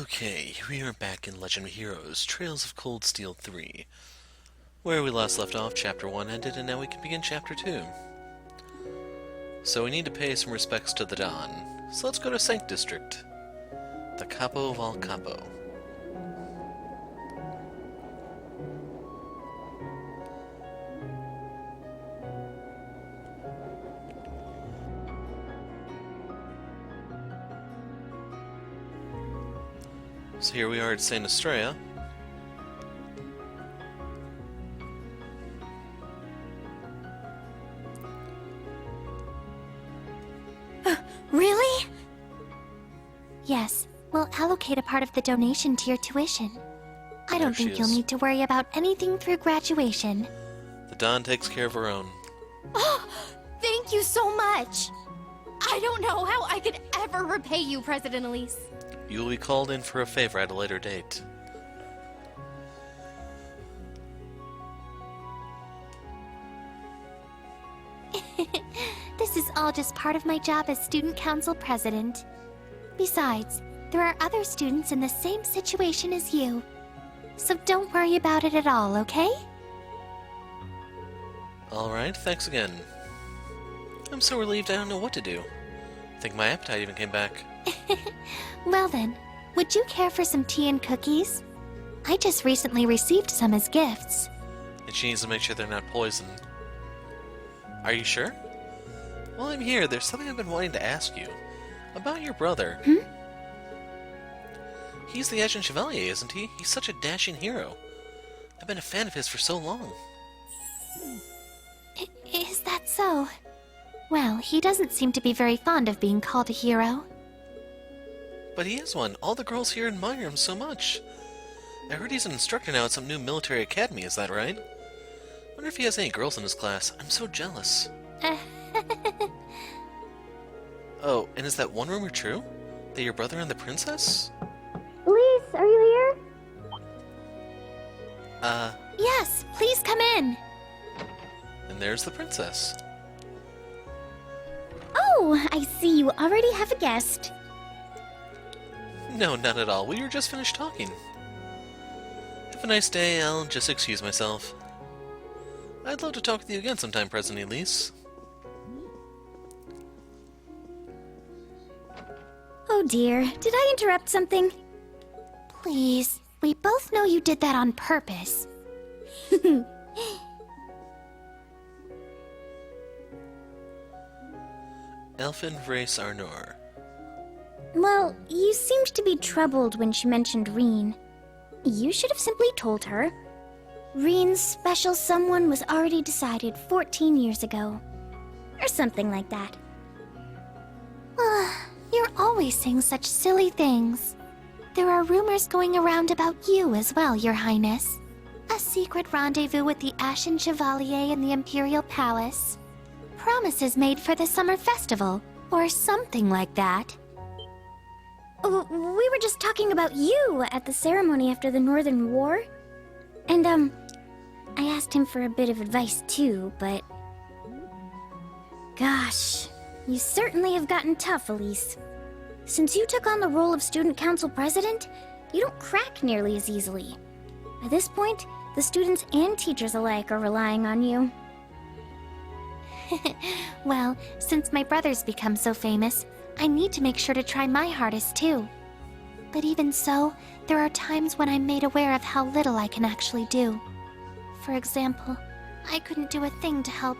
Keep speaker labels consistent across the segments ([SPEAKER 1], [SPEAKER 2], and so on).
[SPEAKER 1] Okay, we are back in Legend of Heroes, Trails of Cold Steel 3. Where we last left off, Chapter 1 ended, and now we can begin Chapter 2. So we need to pay some respects to the Don. So let's go to Sank District. The Capo of all Capo. So here we are at Saint Estrella.
[SPEAKER 2] Really? Yes, we'll allocate a part of the donation to your tuition. I don't think you'll need to worry about anything through graduation.
[SPEAKER 1] The Don takes care of her own.
[SPEAKER 2] Oh, thank you so much!
[SPEAKER 3] I don't know how I could ever repay you, President Elise.
[SPEAKER 1] You will be called in for a favor at a later date.
[SPEAKER 2] This is all just part of my job as student council president. Besides, there are other students in the same situation as you. So don't worry about it at all, okay?
[SPEAKER 1] Alright, thanks again. I'm so relieved I don't know what to do. I think my appetite even came back.
[SPEAKER 2] Well then, would you care for some tea and cookies? I just recently received some as gifts.
[SPEAKER 1] And she needs to make sure they're not poisoned. Are you sure? While I'm here, there's something I've been wanting to ask you. About your brother. He's the Agent Chevalier, isn't he? He's such a dashing hero. I've been a fan of his for so long.
[SPEAKER 2] Is that so? Well, he doesn't seem to be very fond of being called a hero.
[SPEAKER 1] But he is one. All the girls here admire him so much. I heard he's an instructor now at some new military academy, is that right? Wonder if he has any girls in his class. I'm so jealous. Oh, and is that one rumor true? That your brother and the princess?
[SPEAKER 3] Elise, are you here?
[SPEAKER 2] Yes, please come in.
[SPEAKER 1] And there's the princess.
[SPEAKER 3] Oh, I see you already have a guest.
[SPEAKER 1] No, not at all. We were just finished talking. Have a nice day. I'll just excuse myself. I'd love to talk with you again sometime, President Elise.
[SPEAKER 3] Oh dear, did I interrupt something?
[SPEAKER 2] Please, we both know you did that on purpose.
[SPEAKER 1] Elfin Vrace Arnor.
[SPEAKER 3] Well, you seemed to be troubled when she mentioned Reen. You should have simply told her. Reen's special someone was already decided 14 years ago. Or something like that.
[SPEAKER 2] You're always saying such silly things. There are rumors going around about you as well, Your Highness. A secret rendezvous with the Ashen Chevalier in the Imperial Palace. Promises made for the summer festival, or something like that.
[SPEAKER 3] Oh, we were just talking about you at the ceremony after the Northern War. And, I asked him for a bit of advice too, but... Gosh, you certainly have gotten tough, Elise. Since you took on the role of student council president, you don't crack nearly as easily. At this point, the students and teachers alike are relying on you.
[SPEAKER 2] Well, since my brother's become so famous, I need to make sure to try my hardest too. But even so, there are times when I'm made aware of how little I can actually do. For example, I couldn't do a thing to help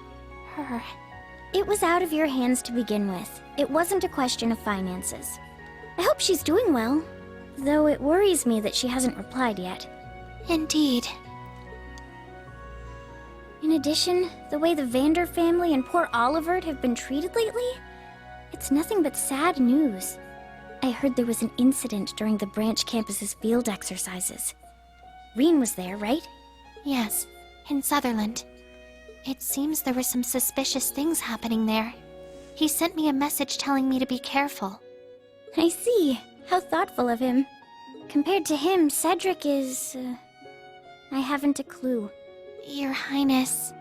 [SPEAKER 2] her.
[SPEAKER 3] It was out of your hands to begin with. It wasn't a question of finances. I hope she's doing well, though it worries me that she hasn't replied yet.
[SPEAKER 2] Indeed.
[SPEAKER 3] In addition, the way the Vander family and poor Olivert have been treated lately, it's nothing but sad news. I heard there was an incident during the branch campus's field exercises. Reen was there, right?
[SPEAKER 2] Yes, in Sutherland. It seems there were some suspicious things happening there. He sent me a message telling me to be careful.
[SPEAKER 3] I see. How thoughtful of him. Compared to him, Cedric is... I haven't a clue.
[SPEAKER 2] Your Highness...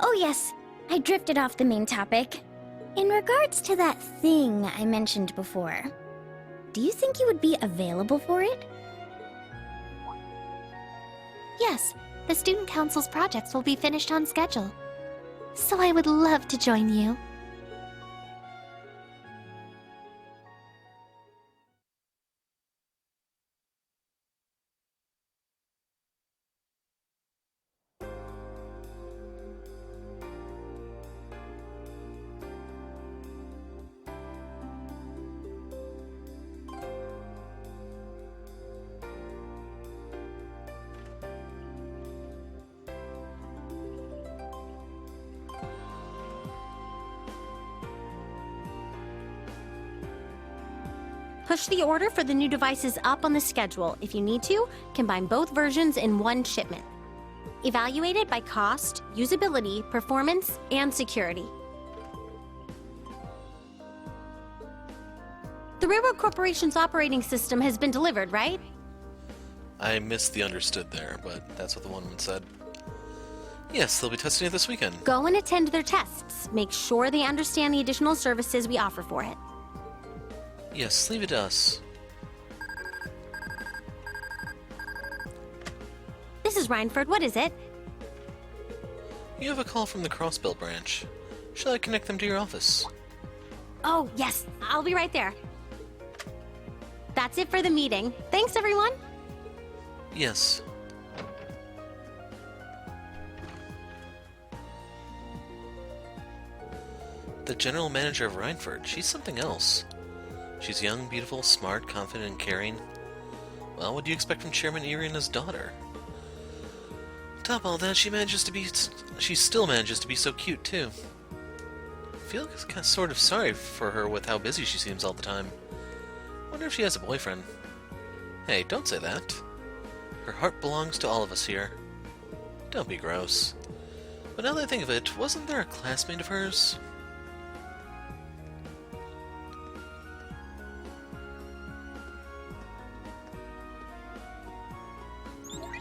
[SPEAKER 3] Oh yes, I drifted off the main topic. In regards to that thing I mentioned before, Do you think you would be available for it?
[SPEAKER 2] Yes, the student council's projects will be finished on schedule. So I would love to join you.
[SPEAKER 4] Push the order for the new devices up on the schedule. If you need to, combine both versions in one shipment. Evaluated by cost, usability, performance, and security. The Railroad Corporation's operating system has been delivered, right?
[SPEAKER 1] I missed the understood there, but that's what the woman said. Yes, they'll be testing it this weekend.
[SPEAKER 4] Go and attend their tests. Make sure they understand the additional services we offer for it.
[SPEAKER 1] Yes, leave it to us.
[SPEAKER 4] This is Rhineford. What is it?
[SPEAKER 1] You have a call from the Crossbell branch. Shall I connect them to your office?
[SPEAKER 4] Oh, yes. I'll be right there. That's it for the meeting. Thanks, everyone.
[SPEAKER 1] Yes. The general manager of Rhineford. She's something else. She's young, beautiful, smart, confident, and caring. Well, what do you expect from Chairman Erie and his daughter? Top all that, she still manages to be so cute, too. I feel kind of sort of sorry for her with how busy she seems all the time. Wonder if she has a boyfriend. Hey, don't say that. Her heart belongs to all of us here. Don't be gross. But now that I think of it, wasn't there a classmate of hers?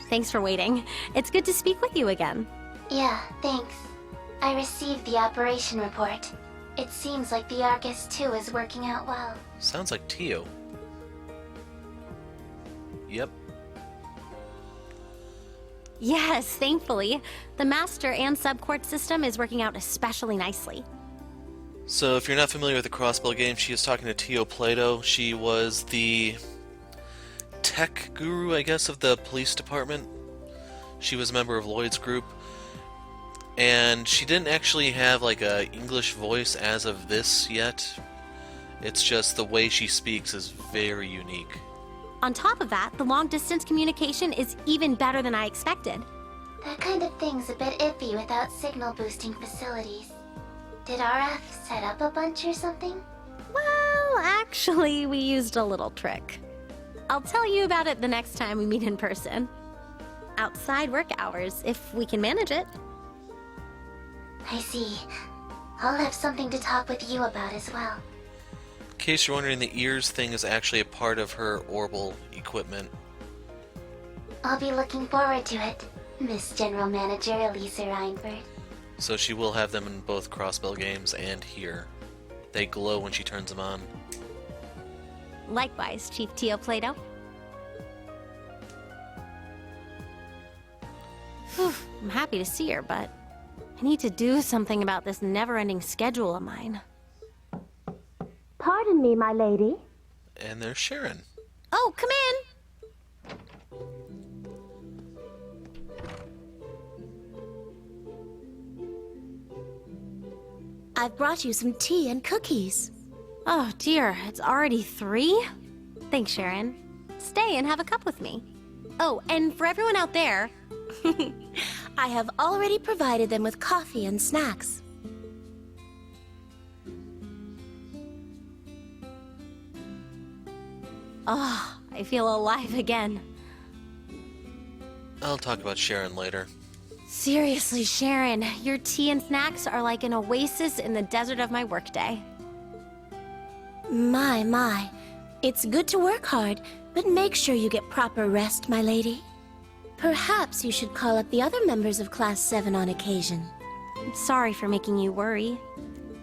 [SPEAKER 4] Thanks for waiting. It's good to speak with you again.
[SPEAKER 2] Yeah, thanks. I received the operation report. It seems like the Argus 2 is working out well.
[SPEAKER 1] Sounds like Tio. Yep.
[SPEAKER 4] Yes, thankfully. The master and subcourt system is working out especially nicely.
[SPEAKER 1] So if you're not familiar with the Crossbell game, she is talking to Tio Plato. She was the tech guru, I guess, of the police department. She was a member of Lloyd's group. And she didn't actually have like a English voice as of this yet. It's just the way she speaks is very unique.
[SPEAKER 4] On top of that, the long-distance communication is even better than I expected.
[SPEAKER 2] That kind of thing's a bit iffy without signal boosting facilities. Did RF set up a bunch or something?
[SPEAKER 4] Well, actually, we used a little trick. I'll tell you about it the next time we meet in person. Outside work hours, if we can manage it.
[SPEAKER 2] I see. I'll have something to talk with you about as well.
[SPEAKER 1] In case you're wondering, the ears thing is actually a part of her Orbital equipment.
[SPEAKER 2] I'll be looking forward to it, Miss General Manager Elisa Rhineford.
[SPEAKER 1] So she will have them in both Crossbell games and here. They glow when she turns them on.
[SPEAKER 4] Likewise, Chief Tio Plato. Whew, I'm happy to see her, but I need to do something about this never-ending schedule of mine.
[SPEAKER 5] Pardon me, my lady.
[SPEAKER 1] And there's Sharon.
[SPEAKER 4] Oh, come in!
[SPEAKER 5] I've brought you some tea and cookies.
[SPEAKER 4] Oh dear, it's already 3? Thanks, Sharon. Stay and have a cup with me. Oh, and for everyone out there...
[SPEAKER 5] I have already provided them with coffee and snacks.
[SPEAKER 4] Oh, I feel alive again.
[SPEAKER 1] I'll talk about Sharon later.
[SPEAKER 4] Seriously, Sharon, your tea and snacks are like an oasis in the desert of my workday.
[SPEAKER 5] My. It's good to work hard, but make sure you get proper rest, my lady. Perhaps you should call up the other members of Class 7 on occasion.
[SPEAKER 4] I'm sorry for making you worry.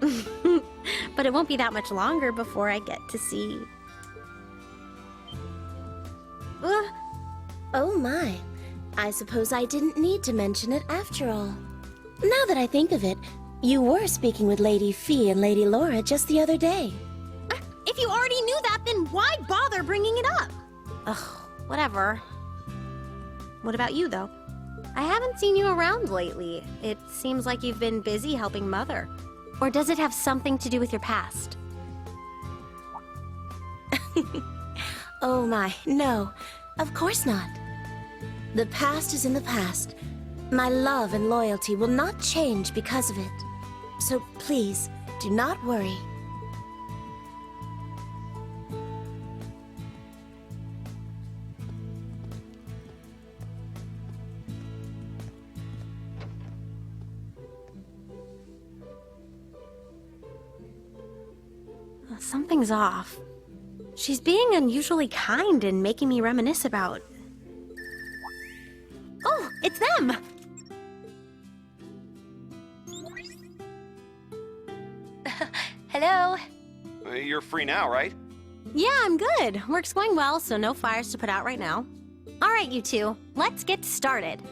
[SPEAKER 4] But it won't be that much longer before I get to see...
[SPEAKER 5] Oh my. I suppose I didn't need to mention it after all. Now that I think of it, you were speaking with Lady Fee and Lady Laura just the other day.
[SPEAKER 4] If you already knew that, then why bother bringing it up? Ugh, whatever. What about you, though? I haven't seen you around lately. It seems like you've been busy helping Mother. Or does it have something to do with your past?
[SPEAKER 5] Oh my, no. Of course not. The past is in the past. My love and loyalty will not change because of it. So please, do not worry.
[SPEAKER 4] Something's off. She's being unusually kind and making me reminisce about... Oh, it's them!
[SPEAKER 3] Hello?
[SPEAKER 6] You're free now, right?
[SPEAKER 4] Yeah, I'm good. Work's going well, so no fires to put out right now. All right, you two, let's get started.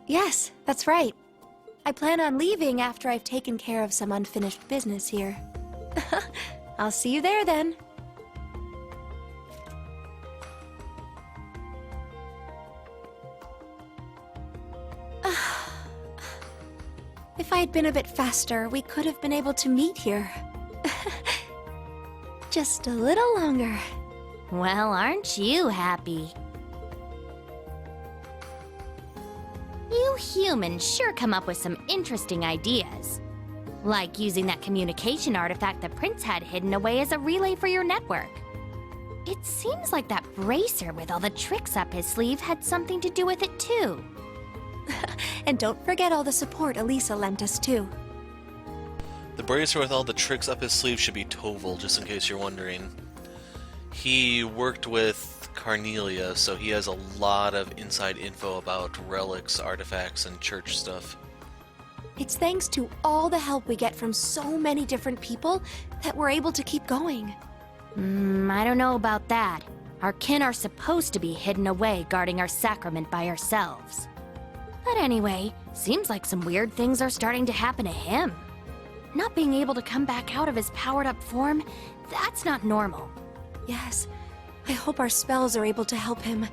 [SPEAKER 7] Yes, that's right. I plan on leaving after I've taken care of some unfinished business here. I'll see you there then. If I had been a bit faster, we could have been able to meet here. Just a little longer.
[SPEAKER 2] Well, aren't you happy? You humans sure come up with some interesting ideas. Like using that communication artifact the Prince had hidden away as a relay for your network. It seems like that bracer with all the tricks up his sleeve had something to do with it too.
[SPEAKER 7] And don't forget all the support Elisa lent us too.
[SPEAKER 1] The bracer with all the tricks up his sleeve should be Toval, just in case you're wondering. He worked with Carnelia, so he has a lot of inside info about relics, artifacts, and church stuff.
[SPEAKER 7] It's thanks to all the help we get from so many different people that we're able to keep going.
[SPEAKER 2] I don't know about that. Our kin are supposed to be hidden away guarding our sacrament by ourselves. But anyway, seems like some weird things are starting to happen to him. Not being able to come back out of his powered-up form, that's not normal.
[SPEAKER 7] Yes, I hope our spells are able to help him.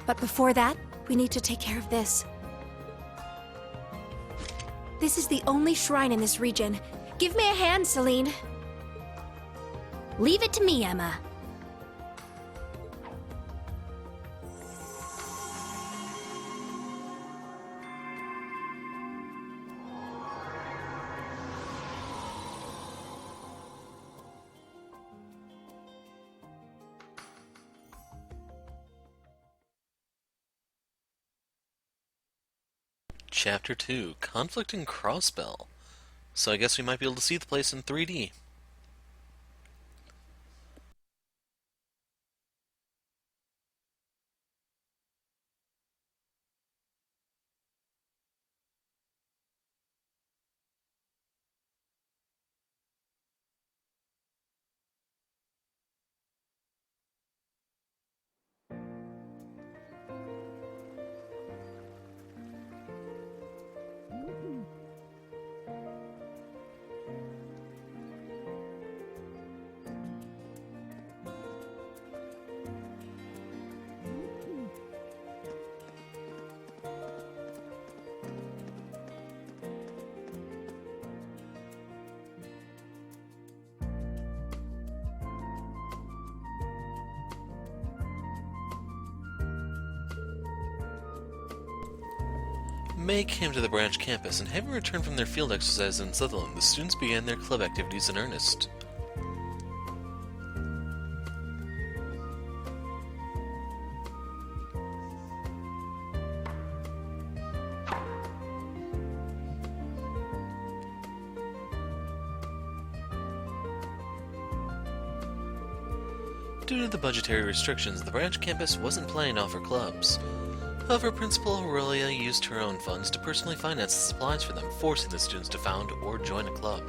[SPEAKER 7] But before that, we need to take care of this. This is the only shrine in this region. Give me a hand, Celine.
[SPEAKER 2] Leave it to me, Emma.
[SPEAKER 1] Chapter 2, Conflict and Crossbell. So I guess we might be able to see the place in 3D. May came to the branch campus, and having returned from their field exercise in Sutherland, the students began their club activities in earnest. Due to the budgetary restrictions, the branch campus wasn't planning to offer clubs. However, Principal Aurelia used her own funds to personally finance the supplies for them, forcing the students to found or join a club.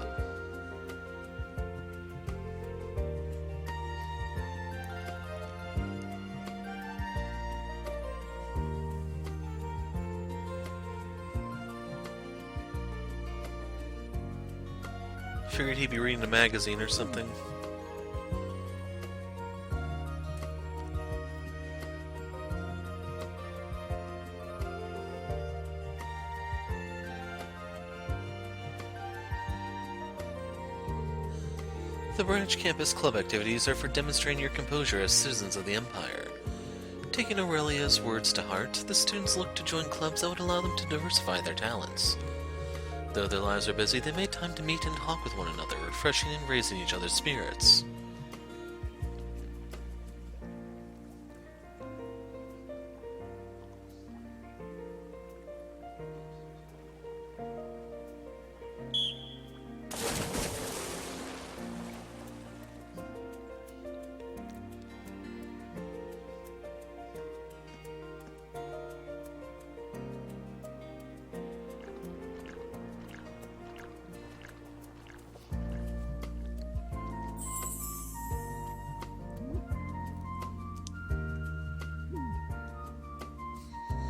[SPEAKER 1] Figured he'd be reading a magazine or something. The branch campus club activities are for demonstrating your composure as citizens of the Empire. Taking Aurelia's words to heart, the students look to join clubs that would allow them to diversify their talents. Though their lives are busy, they made time to meet and talk with one another, refreshing and raising each other's spirits.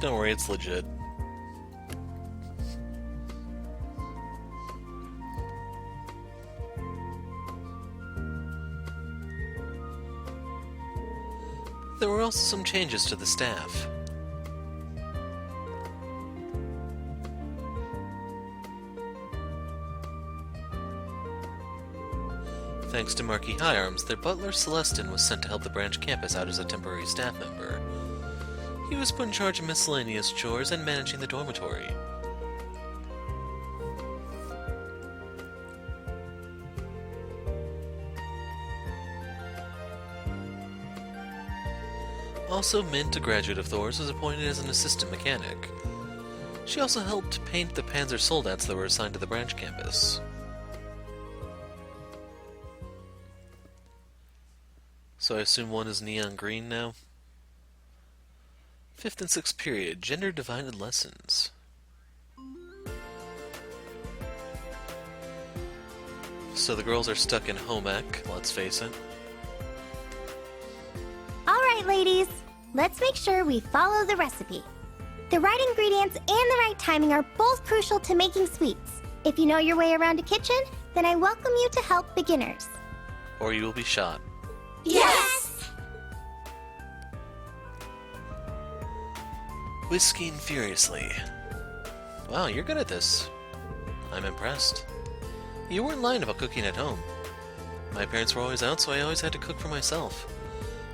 [SPEAKER 1] Don't worry, it's legit. There were also some changes to the staff. Thanks to Marquis Higharms, their butler Celestin was sent to help the branch campus out as a temporary staff member. He was put in charge of miscellaneous chores and managing the dormitory. Also, Mint, a graduate of Thor's, was appointed as an assistant mechanic. She also helped paint the Panzer Soldats that were assigned to the branch campus. So I assume one is neon green now? 5th and 6th period, gender-divided lessons. So the girls are stuck in home ec, let's face it.
[SPEAKER 2] Alright, ladies. Let's make sure we follow the recipe. The right ingredients and the right timing are both crucial to making sweets. If you know your way around a kitchen, then I welcome you to help beginners.
[SPEAKER 1] Or you will be shot.
[SPEAKER 2] Yes!
[SPEAKER 1] Whisking furiously. Wow, you're good at this. I'm impressed. You weren't lying about cooking at home. My parents were always out, so I always had to cook for myself.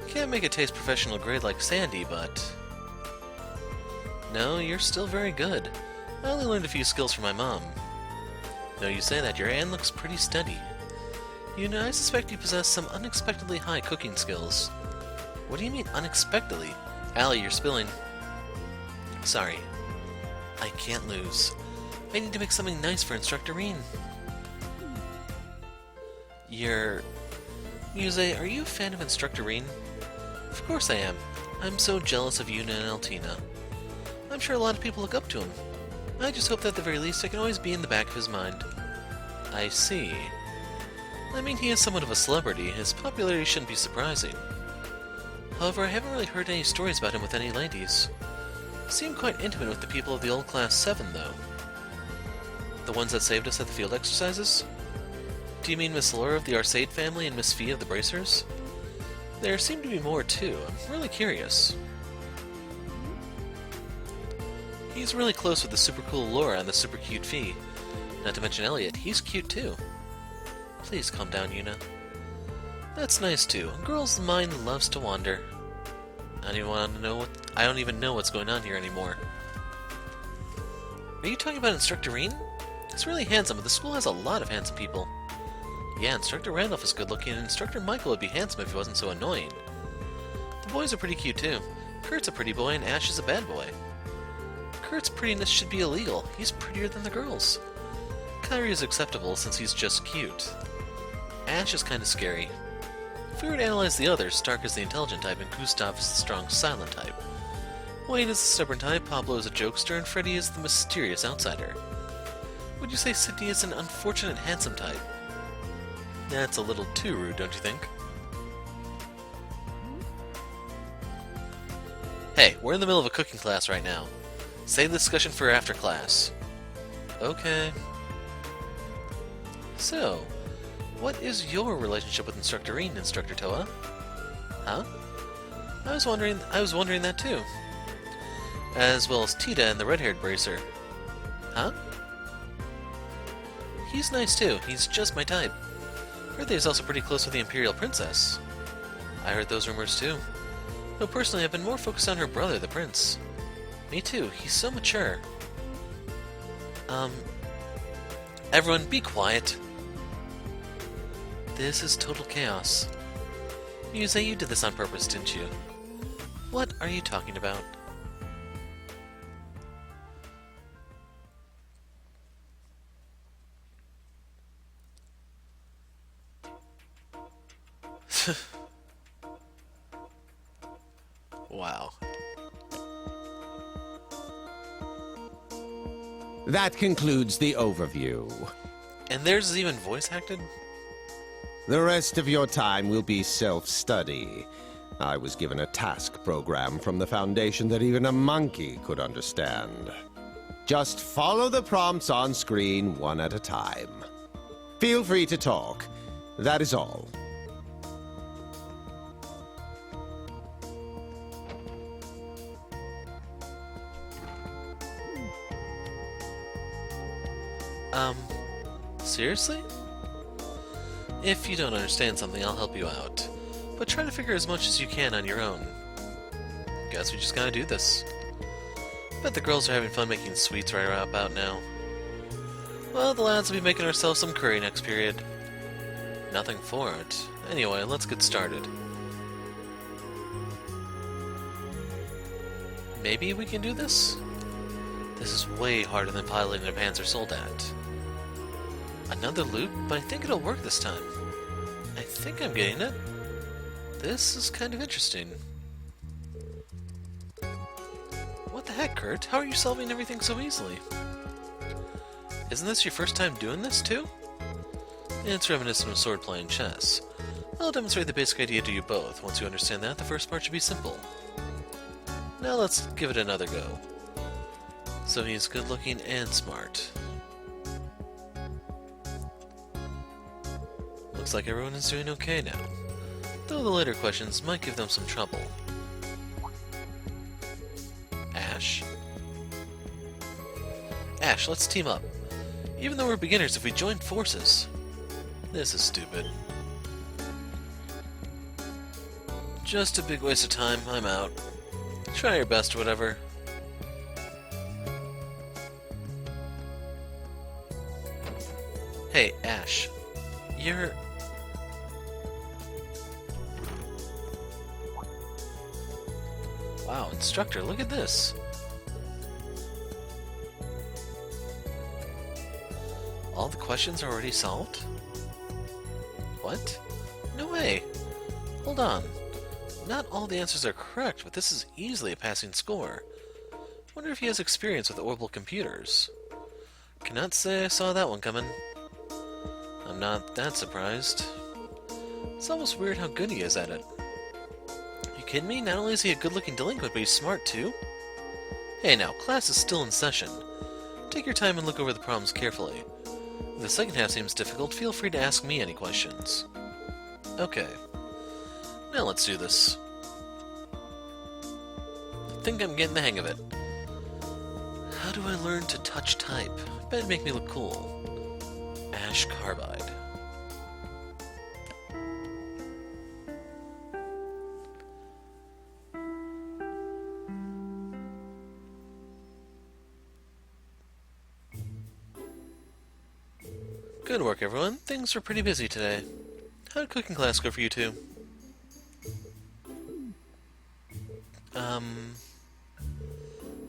[SPEAKER 1] Can't make it taste professional grade like Sandy, but... No, you're still very good. I only learned a few skills from my mom. Now you say that, your hand looks pretty steady. You know, I suspect you possess some unexpectedly high cooking skills. What do you mean, unexpectedly? Allie, you're spilling. Sorry. I can't lose. I need to make something nice for Instructor Reen. Yuze, are you a fan of Instructor Reen? Of course I am. I'm so jealous of Yuna and Altina. I'm sure a lot of people look up to him. I just hope that at the very least I can always be in the back of his mind. I see. I mean, he is somewhat of a celebrity. His popularity shouldn't be surprising. However, I haven't really heard any stories about him with any ladies. Seem quite intimate with the people of the old Class 7, though. The ones that saved us at the field exercises? Do you mean Miss Laura of the Arcade family and Miss Fee of the Bracers? There seem to be more, too. I'm really curious. He's really close with the super cool Laura and the super cute Fee. Not to mention Elliot, he's cute, too. Please calm down, Yuna. That's nice, too. A girl's mind loves to wander. I don't even know what's going on here anymore. Are you talking about Instructor Reen? He's really handsome, but the school has a lot of handsome people. Yeah, Instructor Randolph is good looking, and Instructor Michael would be handsome if he wasn't so annoying. The boys are pretty cute too. Kurt's a pretty boy, and Ash is a bad boy. Kurt's prettiness should be illegal. He's prettier than the girls. Kyrie is acceptable since he's just cute. Ash is kinda scary. If we were to analyze the others, Stark is the intelligent type and Gustav is the strong silent type. Wayne is the stubborn type, Pablo is a jokester, and Freddy is the mysterious outsider. Would you say Sydney is an unfortunate handsome type? That's a little too rude, don't you think? Hey, we're in the middle of a cooking class right now. Save the discussion for after class. Okay. So, what is your relationship with Instructor Reen, Instructor Toa? Huh? I was wondering that too. As well as Tita and the red-haired bracer. Huh? He's nice too. He's just my type. Heard that he's also pretty close with the Imperial Princess. I heard those rumors too. Though personally, I've been more focused on her brother, the Prince. Me too. He's so mature. Everyone be quiet. This is total chaos. Muse, you did this on purpose, didn't you? What are you talking about? Wow.
[SPEAKER 8] That concludes the overview.
[SPEAKER 1] And theirs is even voice acted?
[SPEAKER 8] The rest of your time will be self-study. I was given a task program from the Foundation that even a monkey could understand. Just follow the prompts on screen one at a time. Feel free to talk. That is all.
[SPEAKER 1] Seriously? If you don't understand something, I'll help you out. But try to figure as much as you can on your own. Guess we just gotta do this. Bet the girls are having fun making sweets right about now. Well, the lads will be making ourselves some curry next period. Nothing for it. Anyway, let's get started. Maybe we can do this? This is way harder than piloting a Panzer Soldat. Another loot? But I think it'll work this time. I think I'm getting it. This is kind of interesting. What the heck, Kurt? How are you solving everything so easily? Isn't this your first time doing this, too? It's reminiscent of sword-playing chess. I'll demonstrate the basic idea to you both. Once you understand that, the first part should be simple. Now let's give it another go. So he's good-looking and smart. Looks like everyone is doing okay now, though the later questions might give them some trouble. Ash? Ash, let's team up. Even though we're beginners, if we join forces... This is stupid. Just a big waste of time, I'm out. Try your best, whatever. Hey, Ash. You're... Wow, instructor, look at this. All the questions are already solved? What? No way! Hold on. Not all the answers are correct, but this is easily a passing score. Wonder if he has experience with orbital computers. Cannot say I saw that one coming. I'm not that surprised. It's almost weird how good he is at it. You kidding me? Not only is he a good-looking delinquent, but he's smart too? Hey now, class is still in session. Take your time and look over the problems carefully. If the second half seems difficult, feel free to ask me any questions. Okay. Now let's do this. I think I'm getting the hang of it. How do I learn to touch type? Bet it'd make me look cool. Ash Carbide. Good work, everyone. Things were pretty busy today. How did cooking class go for you two?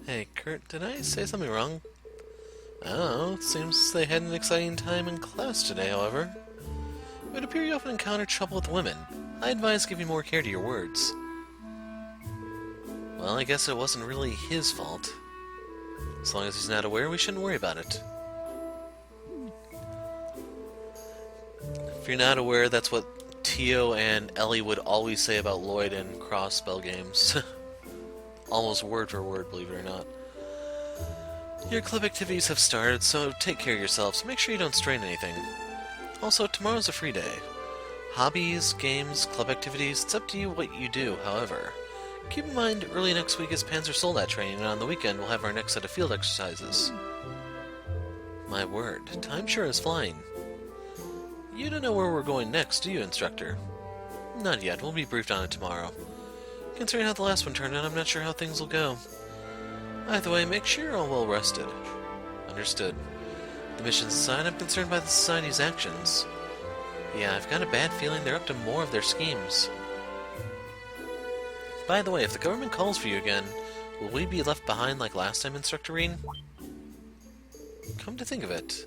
[SPEAKER 1] Hey, Kurt, did I say something wrong? Oh, it seems they had an exciting time in class today, however. It would appear you often encounter trouble with women. I advise giving more care to your words. Well, I guess it wasn't really his fault. As long as he's not aware, we shouldn't worry about it. If you're not aware, that's what Tio and Ellie would always say about Lloyd in cross-spell games. Almost word for word, believe it or not. Your club activities have started, so take care of yourselves. Make sure you don't strain anything. Also, tomorrow's a free day. Hobbies, games, club activities, it's up to you what you do, however. Keep in mind, early next week is Panzer Soldat training, and on the weekend we'll have our next set of field exercises. My word, time sure is flying. You don't know where we're going next, do you, Instructor? Not yet, we'll be briefed on it tomorrow. Considering how the last one turned out, I'm not sure how things will go. Either way, make sure you're all well rested. Understood. The mission's aside, I'm concerned by the Society's actions. Yeah, I've got a bad feeling they're up to more of their schemes. By the way, if the government calls for you again, will we be left behind like last time, Instructor Reen? Come to think of it,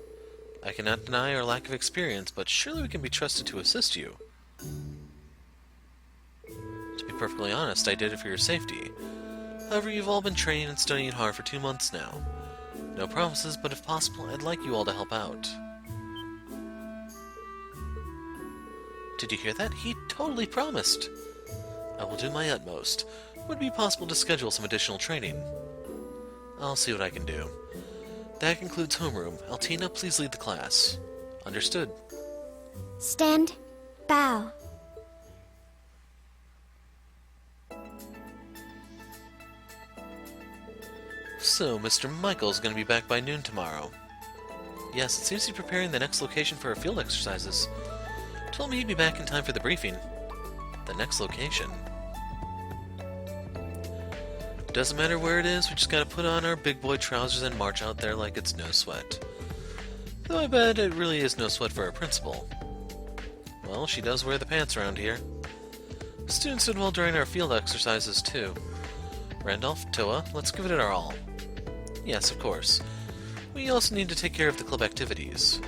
[SPEAKER 1] I cannot deny our lack of experience, but surely we can be trusted to assist you. To be perfectly honest, I did it for your safety. However, you've all been training and studying hard for 2 months now. No promises, but if possible, I'd like you all to help out. Did you hear that? He totally promised! I will do my utmost. Would it be possible to schedule some additional training? I'll see what I can do. That concludes homeroom. Altina, please lead the class. Understood.
[SPEAKER 2] Stand. Bow.
[SPEAKER 1] So, Mr. Michael's gonna be back by noon tomorrow. Yes, it seems he's preparing the next location for our field exercises. Told me he'd be back in time for the briefing. The next location. Doesn't matter where it is, we just gotta put on our big boy trousers and march out there like it's no sweat. Though I bet it really is no sweat for our principal. Well, she does wear the pants around here. Students did well during our field exercises, too. Randolph, Toa, let's give it our all. Yes, of course. We also need to take care of the club activities.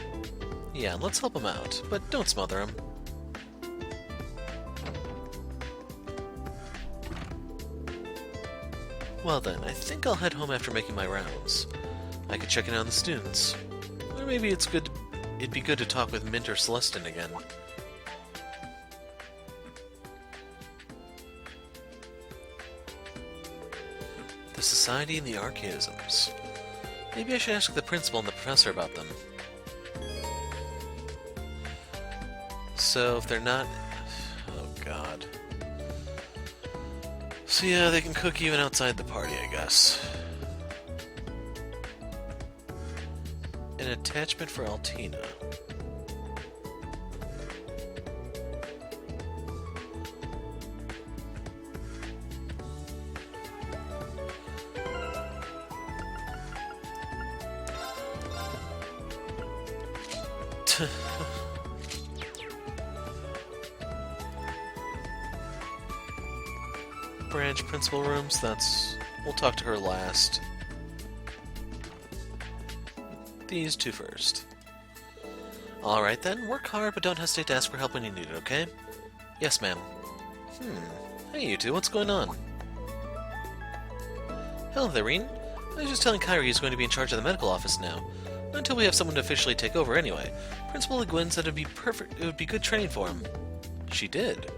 [SPEAKER 1] Yeah, let's help them out, but don't smother them. Well then, I think I'll head home after making my rounds. I could check in on the students. Or maybe it'd be good to talk with Mint or Celestin again. The Society and the Archaisms. Maybe I should ask the principal and the professor about them. So, if they're not... Oh, God. So yeah, they can cook even outside the party, I guess. An attachment for Altina. Branch principal rooms, we'll talk to her last. These two first. Alright then, work hard, but don't hesitate to ask for help when you need it, okay? Yes, ma'am. Hey you two, what's going on? Hello there, Reen. I was just telling Kyrie he's going to be in charge of the medical office now. Not until we have someone to officially take over anyway. Principal Le Guin said it would be good training for him. She did.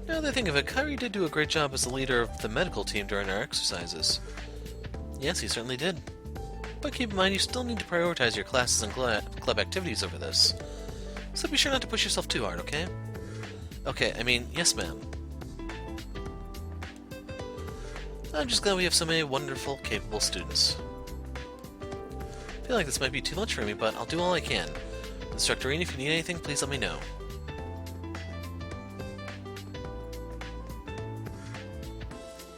[SPEAKER 1] Now that I think of it, Kyrie did do a great job as the leader of the medical team during our exercises. Yes, he certainly did. But keep in mind, you still need to prioritize your classes and club activities over this. So be sure not to push yourself too hard, okay? Okay, I mean, yes ma'am. I'm just glad we have so many wonderful, capable students. I feel like this might be too much for me, but I'll do all I can. Instructor Reen, if you need anything, please let me know.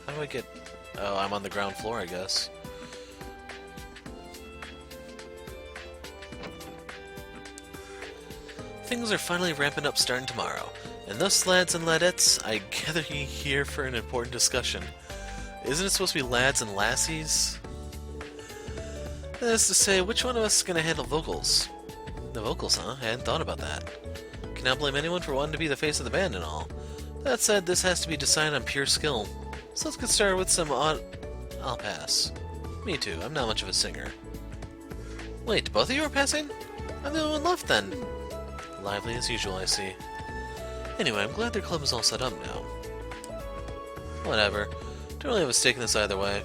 [SPEAKER 1] How do I get... Oh, I'm on the ground floor, I guess. Things are finally ramping up starting tomorrow. And thus, lads and ladettes, I gather you here for an important discussion. Isn't it supposed to be lads and lassies? That is to say, which one of us is going to handle vocals? The vocals, huh? I hadn't thought about that. Cannot blame anyone for wanting to be the face of the band and all. That said, this has to be decided on pure skill. So let's get started with some I'll pass. Me too, I'm not much of a singer. Wait, both of you are passing? I'm the only one left then. Lively as usual, I see. Anyway, I'm glad their club is all set up now. Whatever. Don't really have a stake in this either way.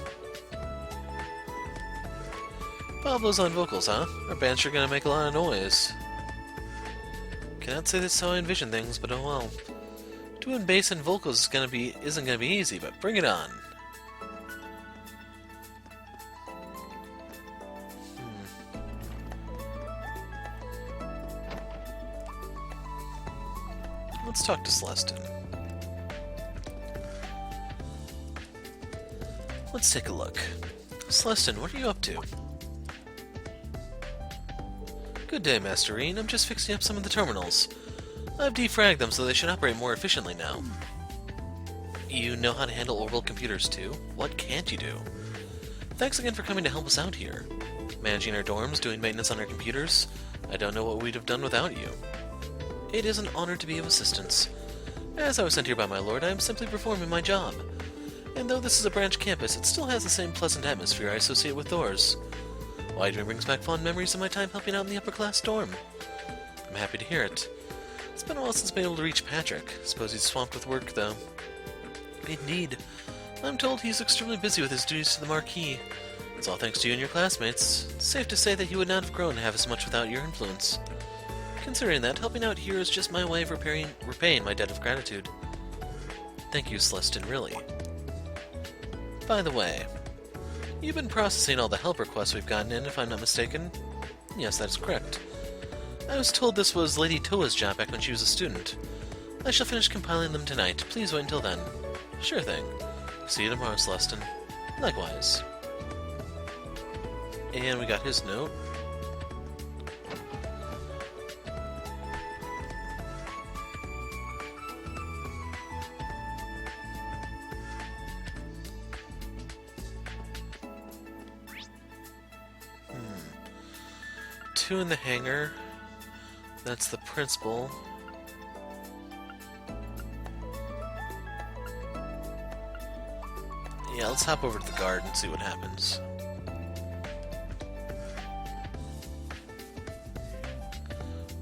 [SPEAKER 1] Pablo's on vocals, huh? Our band's sure gonna make a lot of noise. Cannot say that's how I envision things, but oh well. Doing bass and vocals isn't gonna be easy, but bring it on. Let's talk to Celestin. Let's take a look. Celestin, what are you up to? Good day, Masterine. I'm just fixing up some of the terminals. I've defragged them so they should operate more efficiently now. You know how to handle orbital computers too? What can't you do? Thanks again for coming to help us out here. Managing our dorms, doing maintenance on our computers. I don't know what we'd have done without you. It is an honor to be of assistance. As I was sent here by my lord, I am simply performing my job. And though this is a branch campus, it still has the same pleasant atmosphere I associate with Thor's. Why dream brings back fond memories of my time helping out in the upper-class dorm. I'm happy to hear it. It's been a while since I've been able to reach Patrick. Suppose he's swamped with work, though. Indeed. I'm told he's extremely busy with his duties to the Marquis. It's all thanks to you and your classmates. It's safe to say that he would not have grown half as much without your influence. Considering that, helping out here is just my way of repaying my debt of gratitude. Thank you, Celestin, really. By the way, you've been processing all the help requests we've gotten in, if I'm not mistaken? Yes, that is correct. I was told this was Lady Toa's job back when she was a student. I shall finish compiling them tonight. Please wait until then. Sure thing. See you tomorrow, Celestin. Likewise. And we got his note. Two in the hangar. That's the principal. Yeah, let's hop over to the guard and see what happens.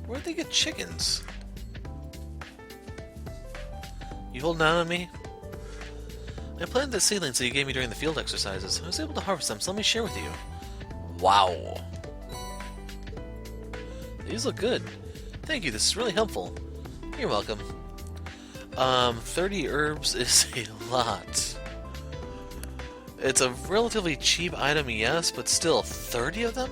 [SPEAKER 1] Where'd they get chickens? You holding out on me? I planted the seedlings that you gave me during the field exercises. I was able to harvest them, so let me share with you. Wow. These look good. Thank you, this is really helpful. You're welcome. 30 herbs is a lot. It's a relatively cheap item, yes, but still, 30 of them?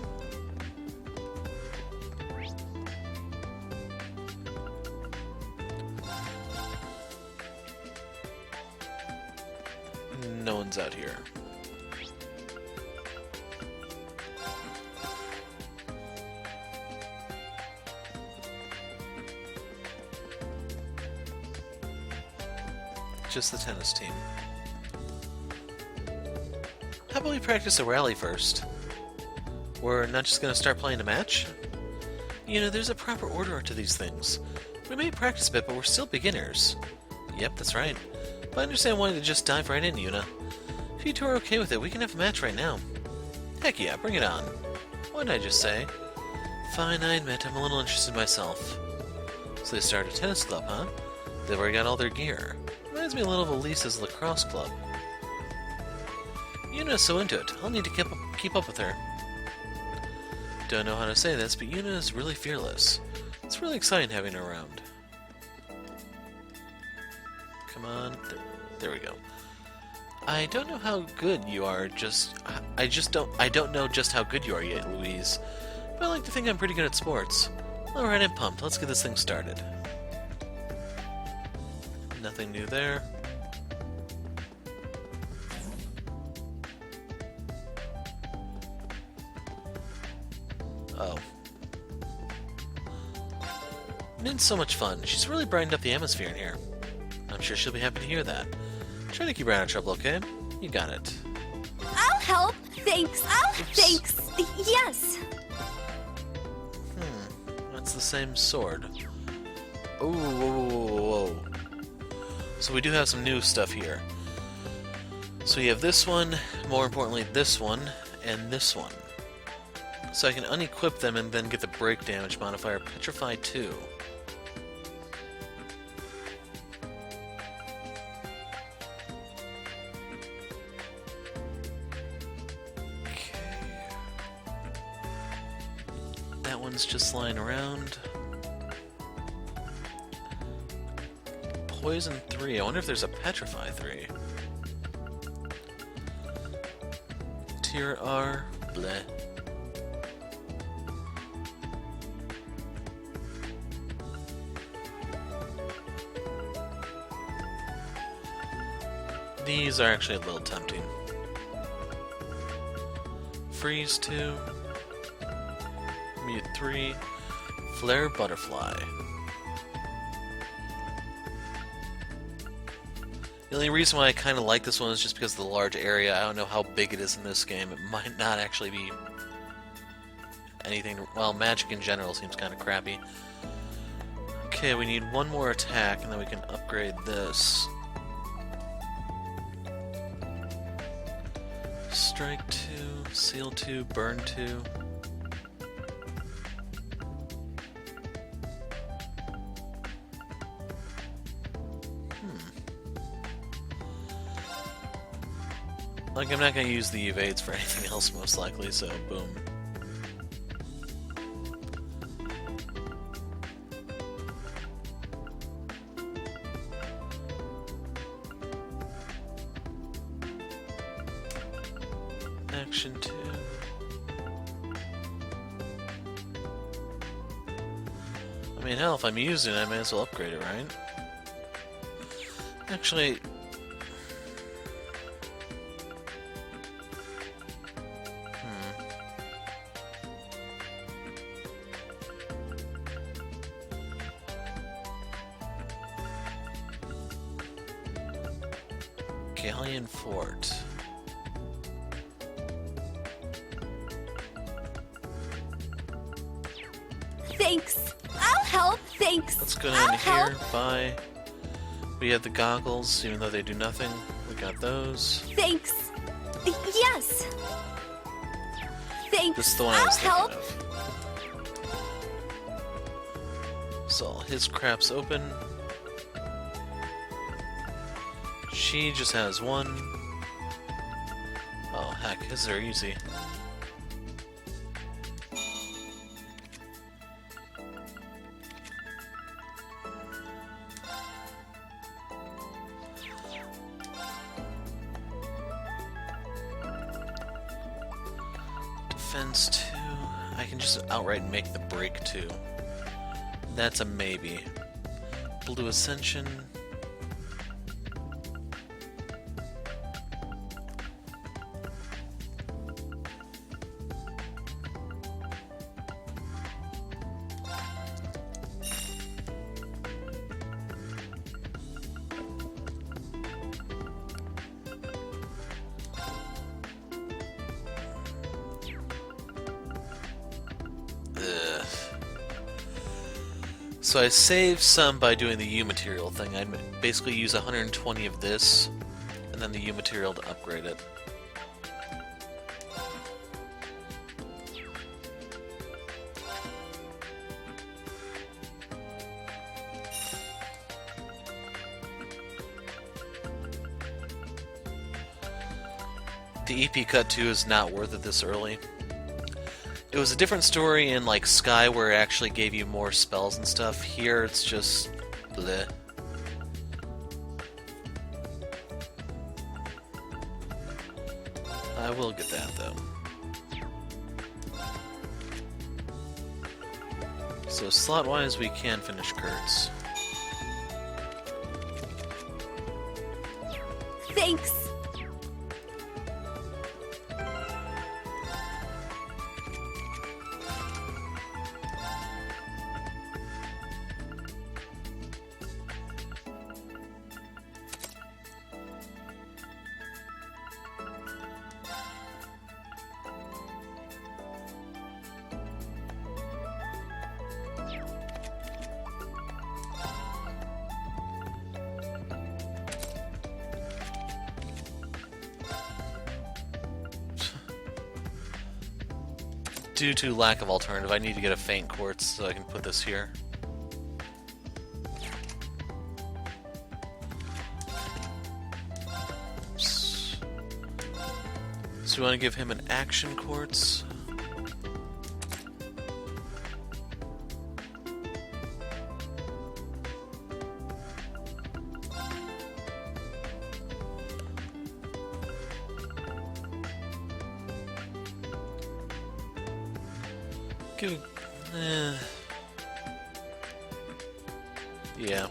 [SPEAKER 1] No one's out here. Just the tennis team. How about we practice a rally first? We're not just gonna start playing a match? You know, there's a proper order to these things. We may practice a bit, but we're still beginners. Yep, that's right. But I understand wanting to just dive right in, Yuna. If you two are okay with it, we can have a match right now. Heck yeah, bring it on. What did I just say? Fine, I admit, I'm a little interested myself. So they started a tennis club, huh? They've already got all their gear. Reminds me a little of Elisa's lacrosse club. Yuna's so into it, I'll need to keep up with her. Don't know how to say this, but Yuna is really fearless. It's really exciting having her around. Come on, there we go. I don't know how good you are, I don't know just how good you are yet, Louise. But I like to think I'm pretty good at sports. Alright, I'm pumped. Let's get this thing started. Nothing new there. Oh. Min's so much fun. She's really brightened up the atmosphere in here. I'm sure she'll be happy to hear that. Try to keep her out of trouble, okay? You got it.
[SPEAKER 3] I'll help. Thanks.
[SPEAKER 1] Oops.
[SPEAKER 3] Thanks. Yes.
[SPEAKER 1] That's the same sword. Oh, whoa, whoa, whoa, whoa. So we do have some new stuff here. So we have this one, more importantly this one, and this one. So I can unequip them and then get the break damage modifier Petrify 2. That one's just lying around. Poison 3. I wonder if there's a Petrify 3. Tier R. Bleh. These are actually a little tempting. Freeze 2. Mute 3. Flare Butterfly. The only reason why I kind of like this one is just because of the large area. I don't know how big it is in this game. It might not actually be anything... Well, magic in general seems kind of crappy. Okay, we need one more attack, and then we can upgrade this. Strike 2, Seal 2, Burn 2. Like, I'm not going to use the evades for anything else, most likely, so boom. Action 2. I mean, hell, if I'm using it, I may as well upgrade it, right? Actually... Galleon Fort.
[SPEAKER 7] Thanks. I'll help. Thanks.
[SPEAKER 1] Let's go down to here. Bye. We have the goggles, even though they do nothing. We got those.
[SPEAKER 7] Thanks. Yes. Thanks.
[SPEAKER 1] This is the one I was thinking
[SPEAKER 7] help.
[SPEAKER 1] of. So all his crap's open. She just has one. Oh heck, his are easy. Defense 2. I can just outright make the break 2. That's a maybe. Blue Ascension. So I saved some by doing the U material thing. I'd basically use 120 of this, and then the U material to upgrade it. The EP Cut 2 is not worth it this early. It was a different story in, like, Sky, where it actually gave you more spells and stuff. Here, it's just... bleh. I will get that, though. So, slot-wise, we can finish Kurtz.
[SPEAKER 7] Thanks.
[SPEAKER 1] due to lack of alternative, I need to get a faint quartz so I can put this here. Oops. So we want to give him an action quartz. Give yeah.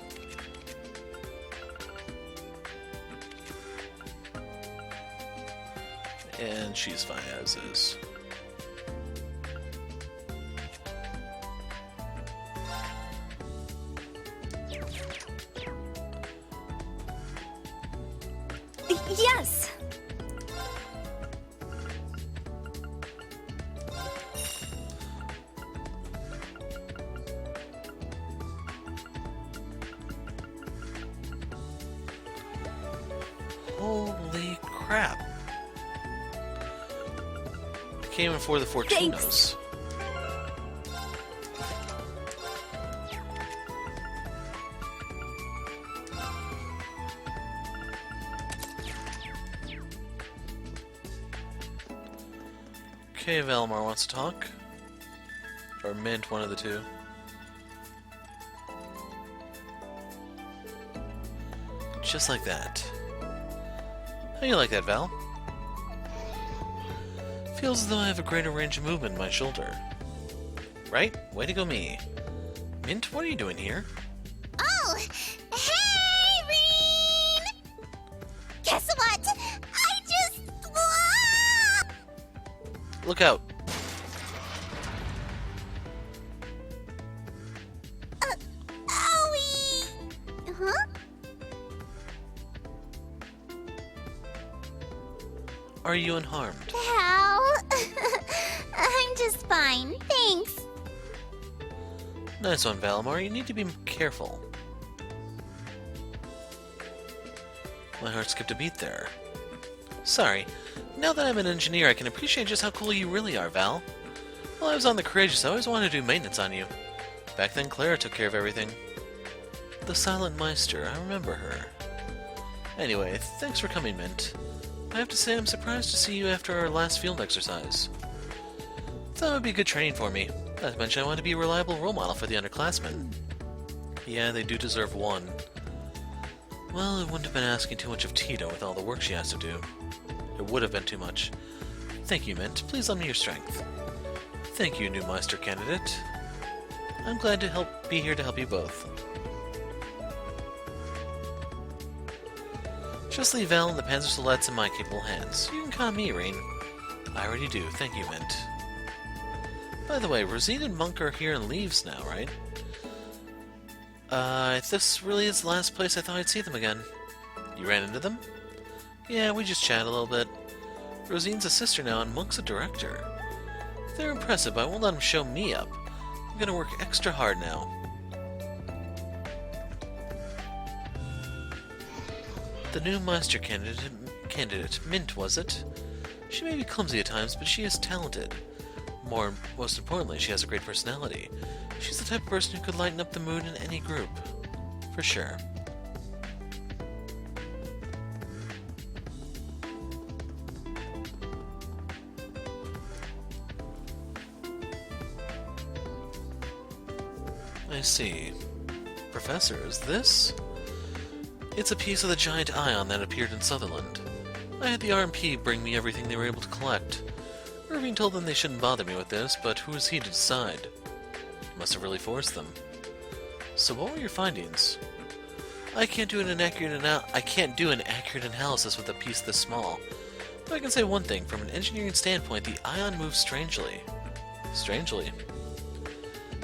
[SPEAKER 1] And she's fine as is.
[SPEAKER 7] Yes!
[SPEAKER 1] Holy crap. It came before the Fortunos. Okay, Valimar wants to talk. Or Mint, one of the two. Just like that. How do you like that, Val? Feels as though I have a greater range of movement in my shoulder. Right? Way to go me. Mint, what are you doing here?
[SPEAKER 2] Oh! Hey, Reen! Guess what? I just...
[SPEAKER 1] Look out.
[SPEAKER 2] Owie! Huh?
[SPEAKER 1] Are you unharmed?
[SPEAKER 2] How? I'm just fine, thanks.
[SPEAKER 1] Nice one, Valimar. You need to be careful. My heart skipped a beat there. Sorry. Now that I'm an engineer, I can appreciate just how cool you really are, Val. While I was on the Courageous, I always wanted to do maintenance on you. Back then, Clara took care of everything. The Silent Meister, I remember her. Anyway, thanks for coming, Mint. I have to say I'm surprised to see you after our last field exercise. Thought it would be good training for me. Not to mention I want to be a reliable role model for the underclassmen. Yeah, they do deserve one. Well, it wouldn't have been asking too much of Tito with all the work she has to do. It would have been too much. Thank you, Mint. Please lend me your strength. Thank you, new Meister candidate. I'm glad to be here to help you both. Just leave Val and the Panzersolettes in my capable hands. You can call me, Rain. I already do. Thank you, Mint. By the way, Rosine and Monk are here in Leaves now, right? This really is the last place I thought I'd see them again. You ran into them? Yeah, we just chatted a little bit. Rosine's a sister now, and Monk's a director. They're impressive, but I won't let them show me up. I'm gonna work extra hard now. The new Meister candidate, Mint, was it? She may be clumsy at times, but she is talented. Most importantly, she has a great personality. She's the type of person who could lighten up the mood in any group. For sure. I see. Professor, is this? It's a piece of the giant ion that appeared in Sutherland. I had the RMP bring me everything they were able to collect. Irving told them they shouldn't bother me with this, but who is he to decide? Must have really forced them. So what were your findings? I can't do an accurate analysis with a piece this small. But I can say one thing, from an engineering standpoint, the ion moves strangely. Strangely.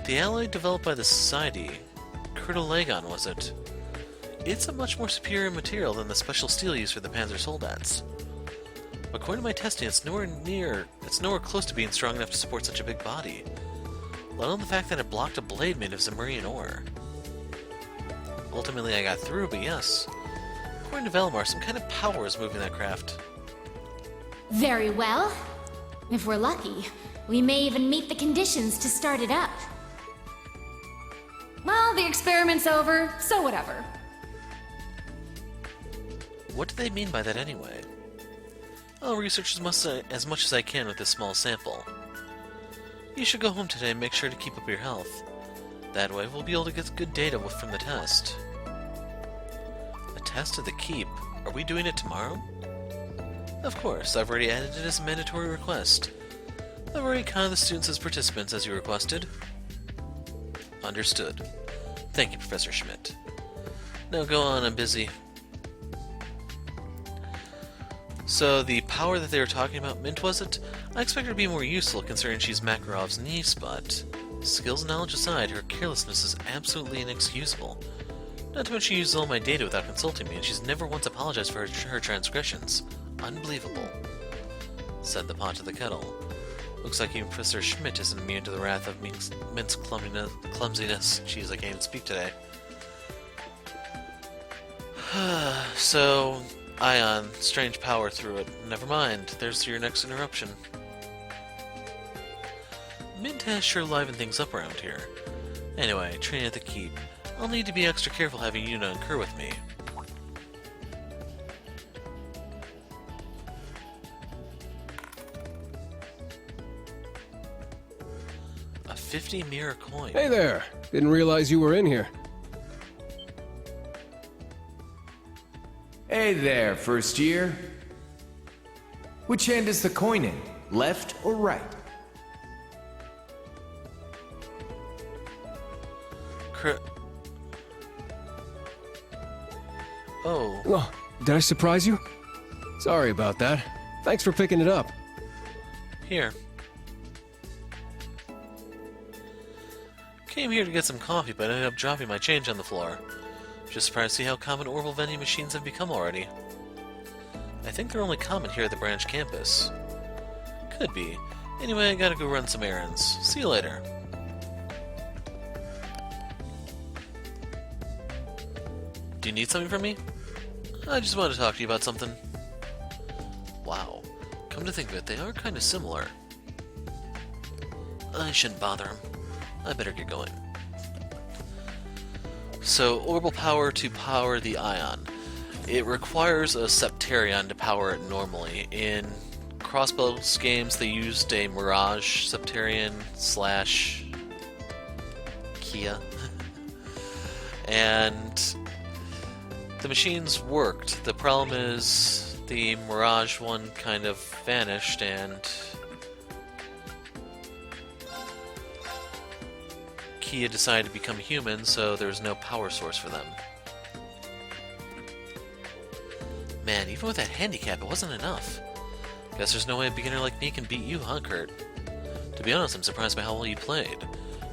[SPEAKER 1] The alloy developed by the Society, Kurtalagon, was it? It's a much more superior material than the special steel used for the Panzersoldats. According to my testing, it's nowhere close to being strong enough to support such a big body. Let alone the fact that it blocked a blade made of Zemurian ore. Ultimately, I got through, but yes. According to Valimar, some kind of power is moving that craft.
[SPEAKER 9] Very well. If we're lucky, we may even meet the conditions to start it up. Well, the experiment's over, so whatever.
[SPEAKER 1] What do they mean by that anyway? I'll research as much as I can with this small sample. You should go home today and make sure to keep up your health. That way we'll be able to get good data from the test. A test of the keep? Are we doing it tomorrow? Of course, I've already added it as a mandatory request. I've already counted the students as participants as you requested. Understood. Thank you, Professor Schmidt. Now go on, I'm busy. So the power that they were talking about, Mint, was it? I expect her to be more useful considering she's Makarov's niece, but skills and knowledge aside, her carelessness is absolutely inexcusable. Not to mention she uses all my data without consulting me, and she's never once apologized for her transgressions. Unbelievable, said the pot to the kettle. Looks like even Professor Schmidt isn't immune to the wrath of Mint's clumsiness. Jeez, I can't even speak today. So, Ion, strange power through it. Never mind, there's your next interruption. Mint has sure livened things up around here. Anyway, training at the keep. I'll need to be extra careful having Yuna and Kerr with me. A 50 mirror coin.
[SPEAKER 10] Hey there! Didn't realize you were in here.
[SPEAKER 11] Hey there, first year. Which hand is the coin in? Left or right?
[SPEAKER 1] Oh.
[SPEAKER 10] Oh, did I surprise you? Sorry about that. Thanks for picking it up.
[SPEAKER 1] Here. Came here to get some coffee, but ended up dropping my change on the floor. Just surprised to see how common orbal vending machines have become already. I think they're only common here at the branch campus. Could be. Anyway, I gotta go run some errands. See you later. Do you need something from me? I just wanted to talk to you about something. Wow. Come to think of it, they are kind of similar. I shouldn't bother him. I better get going. So, orbital power to power the ion. It requires a Septarion to power it normally. In Crossbows games, they used a Mirage Septarion / Kia. And the machines worked. The problem is the Mirage one kind of vanished, and Kia decided to become human, so there's no power source for them. Man, even with that handicap, it wasn't enough. Guess there's no way a beginner like me can beat you, huh, Kurt? To be honest, I'm surprised by how well you played.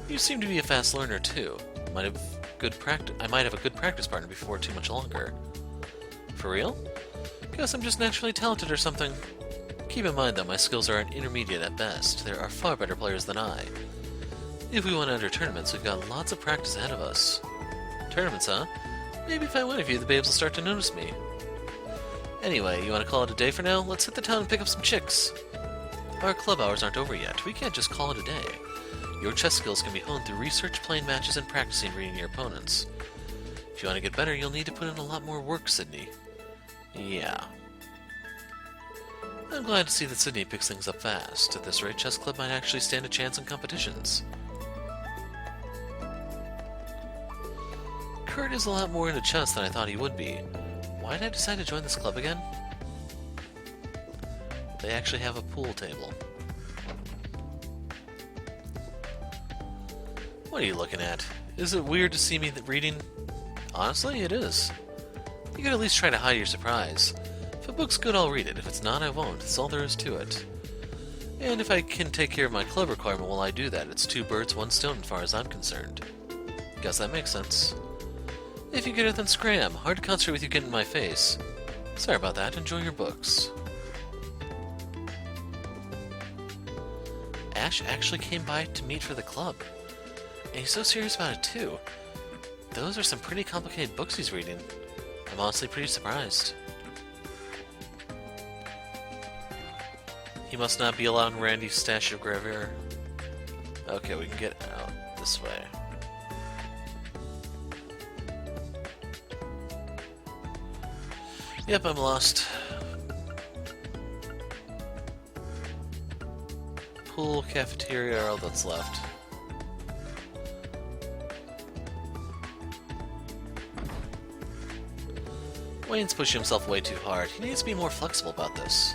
[SPEAKER 1] You seem to be a fast learner, too. I might have a good practice partner before too much longer. For real? Guess I'm just naturally talented or something. Keep in mind, though, my skills are an intermediate at best. There are far better players than I. If we want to enter tournaments, we've got lots of practice ahead of us. Tournaments, huh? Maybe if I win a few, the babes will start to notice me. Anyway, you want to call it a day for now? Let's hit the town and pick up some chicks. Our club hours aren't over yet. We can't just call it a day. Your chess skills can be honed through research, playing matches, and practicing reading your opponents. If you want to get better, you'll need to put in a lot more work, Sydney. Yeah. I'm glad to see that Sydney picks things up fast. At this rate, chess club might actually stand a chance in competitions. Kurt is a lot more into chess than I thought he would be. Why did I decide to join this club again? They actually have a pool table. What are you looking at? Is it weird to see me reading? Honestly, it is. You could at least try to hide your surprise. If a book's good, I'll read it. If it's not, I won't. That's all there is to it. And if I can take care of my club requirement while I do that, it's 2 birds, 1 stone as far as I'm concerned. Guess that makes sense. If you get it, then scram. Hard to concentrate with you getting in my face. Sorry about that. Enjoy your books. Ash actually came by to meet for the club. And he's so serious about it, too. Those are some pretty complicated books he's reading. I'm honestly pretty surprised. He must not be allowed in Randy's stash of gravier. Okay, we can get out this way. Yep, I'm lost. Pool, cafeteria are all that's left. Wayne's pushing himself way too hard. He needs to be more flexible about this.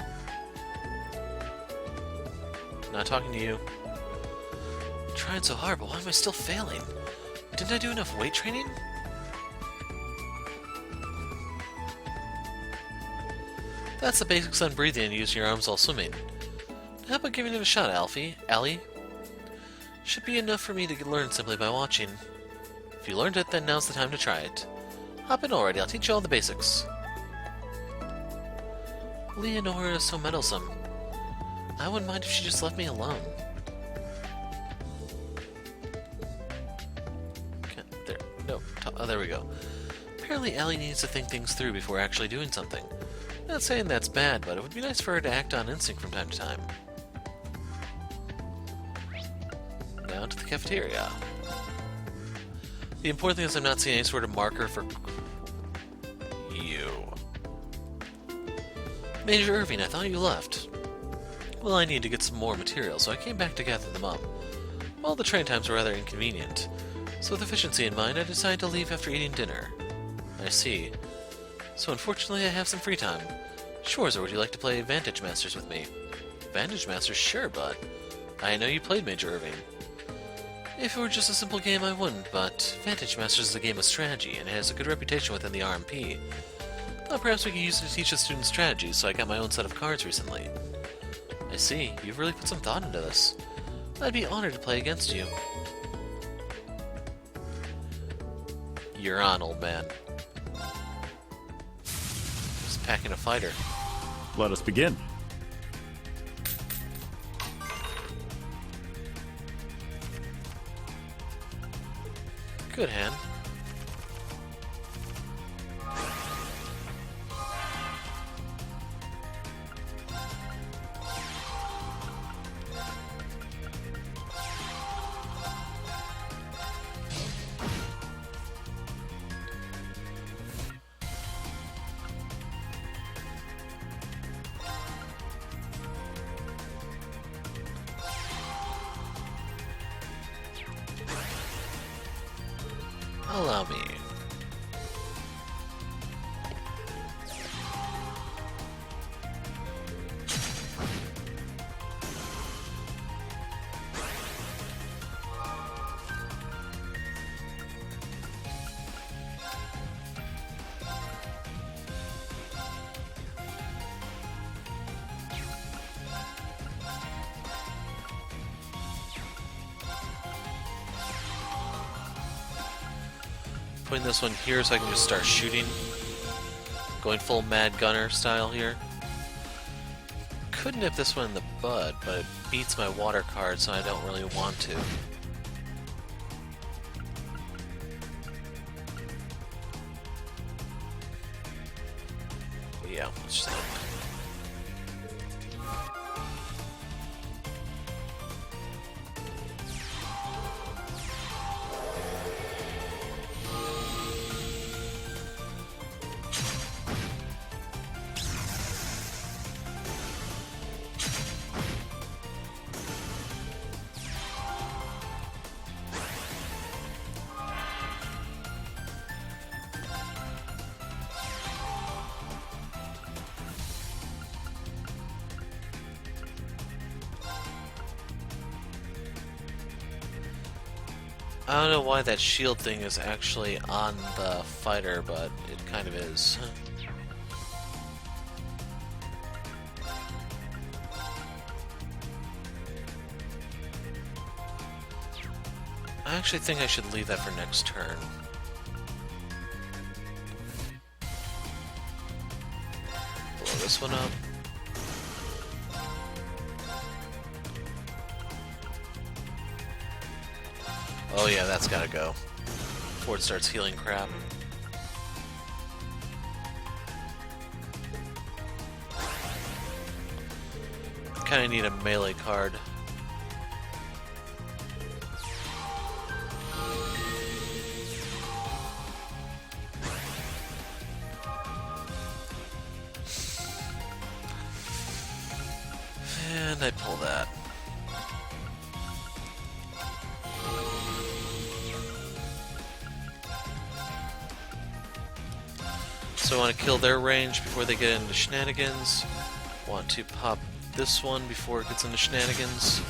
[SPEAKER 1] Not talking to you. I'm trying so hard, but why am I still failing? Didn't I do enough weight training? That's the basics on breathing and using your arms while swimming. How about giving it a shot, Allie? Should be enough for me to learn simply by watching. If you learned it, then now's the time to try it. Hop in already, I'll teach you all the basics. Leonora is so meddlesome. I wouldn't mind if she just left me alone. Okay, there. No. Oh, there we go. Apparently Allie needs to think things through before actually doing something. Not saying that's bad, but it would be nice for her to act on instinct from time to time. Now to the cafeteria. The important thing is I'm not seeing any sort of marker for you. Major Irving, I thought you left. Well, I need to get some more material, so I came back to gather them up. All the train times were rather inconvenient, so with efficiency in mind, I decided to leave after eating dinner. I see. So unfortunately, I have some free time. Shores, or would you like to play Vantage Masters with me? Vantage Masters? Sure, but I know you played Major Irving. If it were just a simple game, I wouldn't, but Vantage Masters is a game of strategy, and it has a good reputation within the RMP. Thought perhaps we could use it to teach the students strategies, so I got my own set of cards recently. I see, you've really put some thought into this. I'd be honored to play against you. You're on, old man. Just packing a fighter.
[SPEAKER 12] Let us begin.
[SPEAKER 1] Good hand. Allow me. Putting this one here so I can just start shooting. Going full Mad Gunner style here. Could nip this one in the bud, but it beats my water card, so I don't really want to. Yeah, let's just I don't know why that shield thing is actually on the fighter, but it kind of is. I actually think I should leave that for next turn. Blow this one up. Oh yeah, that's gotta go. Before it starts healing crap. kinda need a melee card. And I pull that. So I want to kill their range before they get into shenanigans. Want to pop this one before it gets into shenanigans.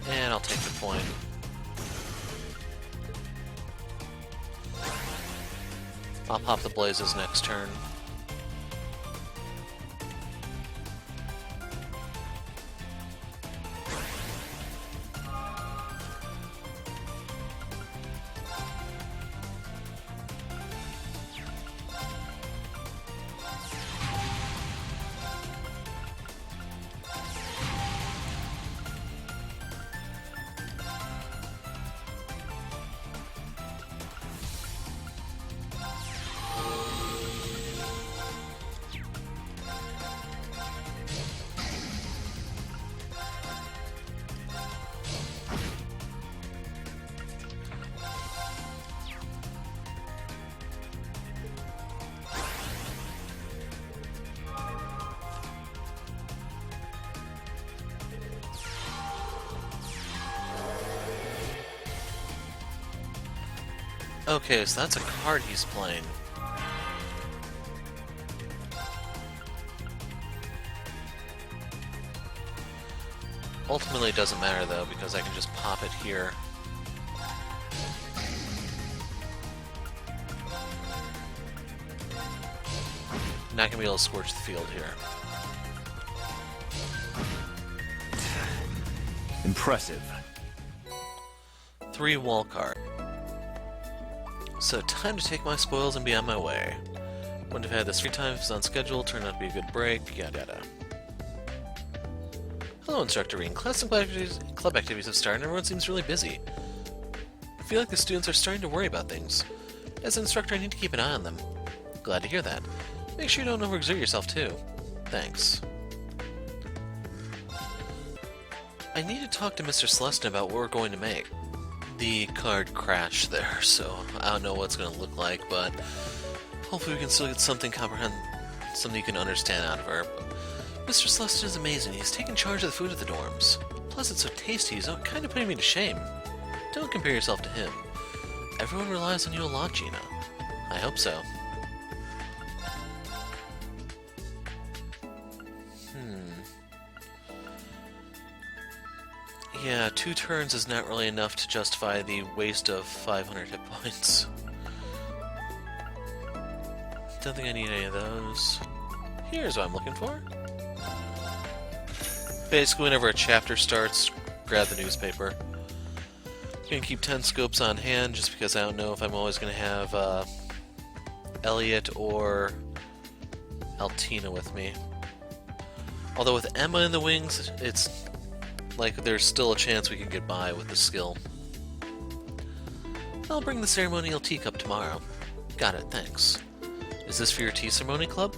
[SPEAKER 1] And I'll take the point. I'll pop the blazes next turn. Okay, so that's a card he's playing. Ultimately, it doesn't matter though, because I can just pop it here. Not gonna be able to scorch the field here.
[SPEAKER 12] Impressive.
[SPEAKER 1] 3 wall card. So time to take my spoils and be on my way. Wouldn't have had this 3 times on schedule, turned out to be a good break, yada yada. Hello, Instructor Rean. Class and club activities have started and everyone seems really busy. I feel like the students are starting to worry about things. As an instructor, I need to keep an eye on them. Glad to hear that. Make sure you don't overexert yourself, too. Thanks. I need to talk to Mr. Celestin about what we're going to make. The card crashed there, so I don't know what it's going to look like, but hopefully we can still get something something you can understand out of her. Mr. Celestin is amazing. He's taken charge of the food at the dorms. Plus, it's so tasty, he's kind of putting me to shame. Don't compare yourself to him. Everyone relies on you a lot, Gina. I hope so. Yeah, 2 turns is not really enough to justify the waste of 500 hit points. Don't think I need any of those. Here's what I'm looking for. Basically, whenever a chapter starts, grab the newspaper. Gonna keep 10 scopes on hand just because I don't know if I'm always gonna have Elliot or Altina with me. Although with Emma in the wings, it's like there's still a chance we can get by with the skill. I'll bring the ceremonial teacup tomorrow. Got it, thanks. Is this for your tea ceremony club?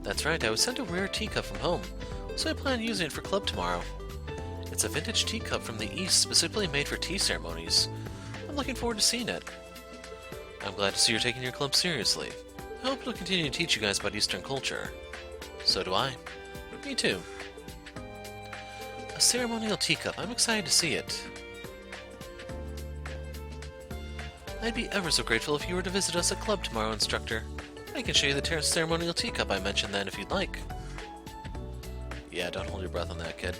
[SPEAKER 1] That's right, I was sent a rare teacup from home, so I plan on using it for club tomorrow. It's a vintage teacup from the East specifically made for tea ceremonies. I'm looking forward to seeing it. I'm glad to see you're taking your club seriously. I hope it'll continue to teach you guys about Eastern culture. So do I. Me too. A ceremonial teacup. I'm excited to see it. I'd be ever so grateful if you were to visit us at club tomorrow, Instructor. I can show you the ceremonial teacup I mentioned then if you'd like. Yeah, don't hold your breath on that, kid.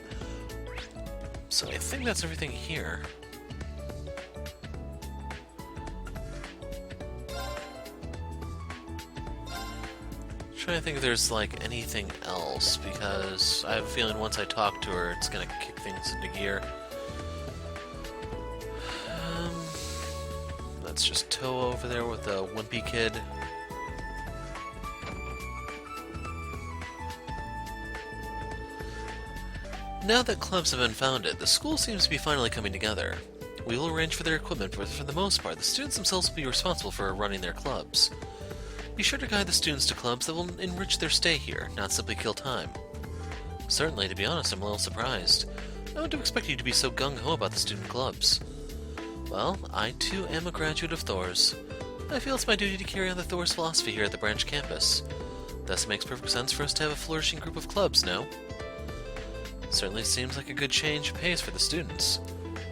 [SPEAKER 1] So I think that's everything here. Trying to think if there's like anything else, because I have a feeling once I talk to her, it's gonna kick things into gear. That's just Toe over there with the wimpy kid. Now that clubs have been founded, the school seems to be finally coming together. We will arrange for their equipment, but for the most part, the students themselves will be responsible for running their clubs. Be sure to guide the students to clubs that will enrich their stay here, not simply kill time. Certainly, to be honest, I'm a little surprised. I wouldn't have expected you to be so gung-ho about the student clubs. Well, I too am a graduate of Thor's. I feel it's my duty to carry on the Thor's philosophy here at the branch campus. Thus it makes perfect sense for us to have a flourishing group of clubs, no? Certainly seems like a good change of pace for the students.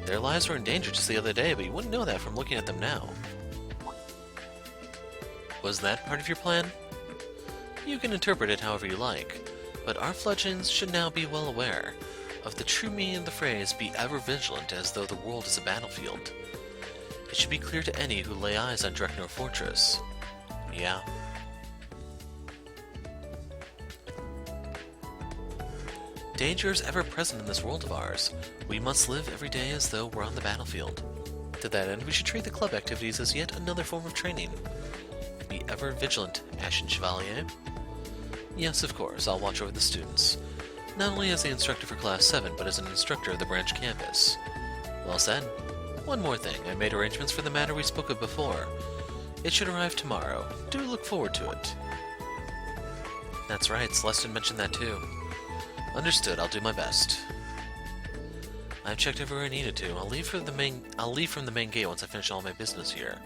[SPEAKER 1] Their lives were in danger just the other day, but you wouldn't know that from looking at them now. Was that part of your plan? You can interpret it however you like, but our fledglings should now be well aware of the true meaning of the phrase, be ever vigilant as though the world is a battlefield. It should be clear to any who lay eyes on Dreknor Fortress. Yeah. Danger is ever present in this world of ours. We must live every day as though we're on the battlefield. To that end, we should treat the club activities as yet another form of training. Be ever vigilant, Ashen Chevalier. Yes, of course, I'll watch over the students. Not only as the instructor for Class 7, but as an instructor of the branch campus. Well said. One more thing, I made arrangements for the matter we spoke of before. It should arrive tomorrow. Do look forward to it. That's right, Celestin mentioned that too. Understood, I'll do my best. I've checked everywhere I needed to. I'll leave from the main gate once I finish all my business here.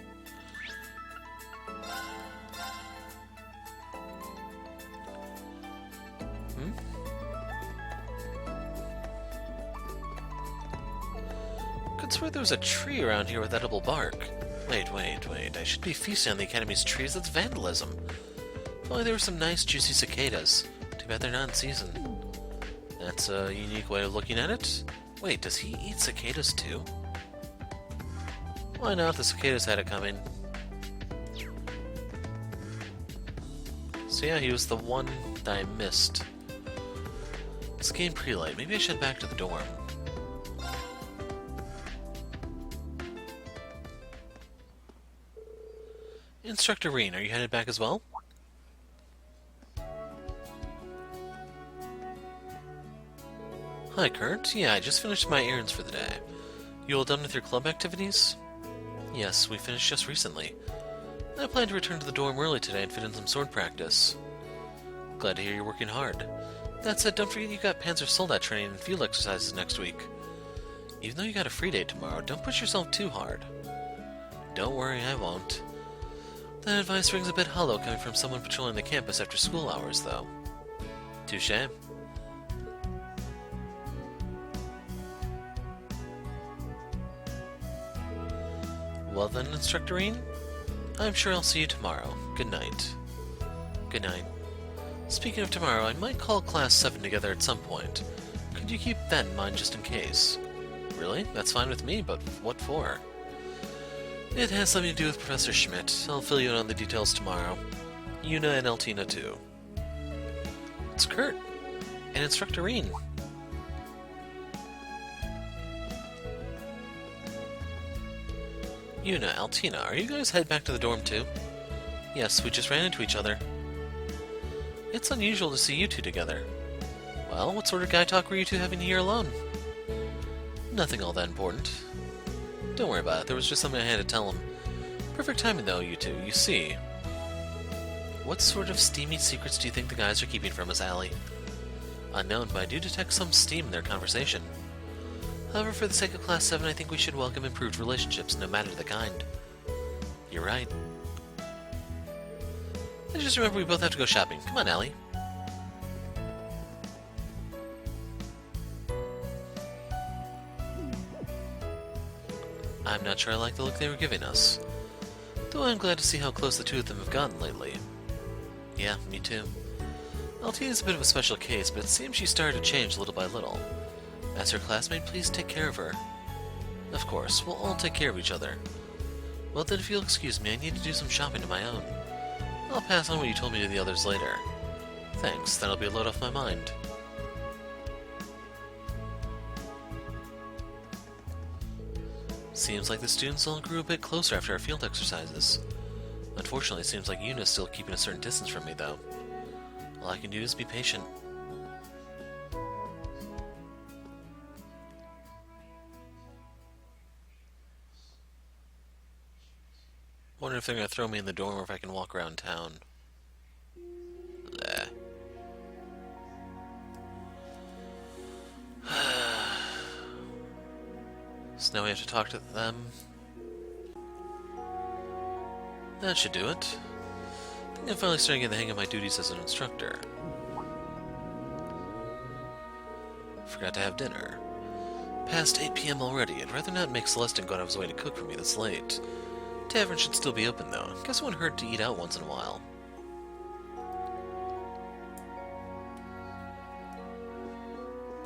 [SPEAKER 1] Could swear there was a tree around here with edible bark. Wait. I should be feasting on the Academy's trees. That's vandalism. If only there were some nice juicy cicadas. Too bad they're not in season. That's a unique way of looking at it. Wait, does he eat cicadas too? Why not? The cicadas had it coming. So yeah, he was the one that I missed. It's getting pretty late. Maybe I should head back to the dorm. Instructor Reen, are you headed back as well? Hi, Kurt. Yeah, I just finished my errands for the day. You all done with your club activities? Yes, we finished just recently. I plan to return to the dorm early today and fit in some sword practice. Glad to hear you're working hard. That said, don't forget you got Panzer Soldat training and field exercises next week. Even though you got a free day tomorrow, don't push yourself too hard. Don't worry, I won't. That advice rings a bit hollow coming from someone patrolling the campus after school hours, though. Touché. Well then, Instructor Reen, I'm sure I'll see you tomorrow. Good night. Good night. Speaking of tomorrow, I might call Class 7 together at some point. Could you keep that in mind just in case? Really? That's fine with me, but what for? It has something to do with Professor Schmidt. I'll fill you in on the details tomorrow. Yuna and Altina too. It's Kurt. And Instructor Reen. Yuna, Altina, are you guys headed back to the dorm too? Yes, we just ran into each other. It's unusual to see you two together. Well, what sort of guy talk were you two having here alone? Nothing all that important. Don't worry about it, there was just something I had to tell him. Perfect timing though, you two, you see. What sort of steamy secrets do you think the guys are keeping from us, Allie? Unknown, but I do detect some steam in their conversation. However, for the sake of Class 7, I think we should welcome improved relationships, no matter the kind. You're right. I just remember we both have to go shopping. Come on, Allie. I'm not sure I like the look they were giving us. Though I'm glad to see how close the two of them have gotten lately. Yeah, me too. Altina's a bit of a special case, but it seems she started to change little by little. As her classmate, please take care of her. Of course, we'll all take care of each other. Well then, if you'll excuse me, I need to do some shopping of my own. I'll pass on what you told me to the others later. Thanks, that'll be a load off my mind. Seems like the students all grew a bit closer after our field exercises. Unfortunately, it seems like Yuna's still keeping a certain distance from me, though. All I can do is be patient. Wonder if they're gonna throw me in the dorm or if I can walk around town. Bleh. So now we have to talk to them. That should do it. I think I'm finally starting to get the hang of my duties as an instructor. Forgot to have dinner. Past 8 p.m. already. I'd rather not make Celestine go out of his way to cook for me this late. Tavern should still be open, though. Guess it wouldn't hurt to eat out once in a while.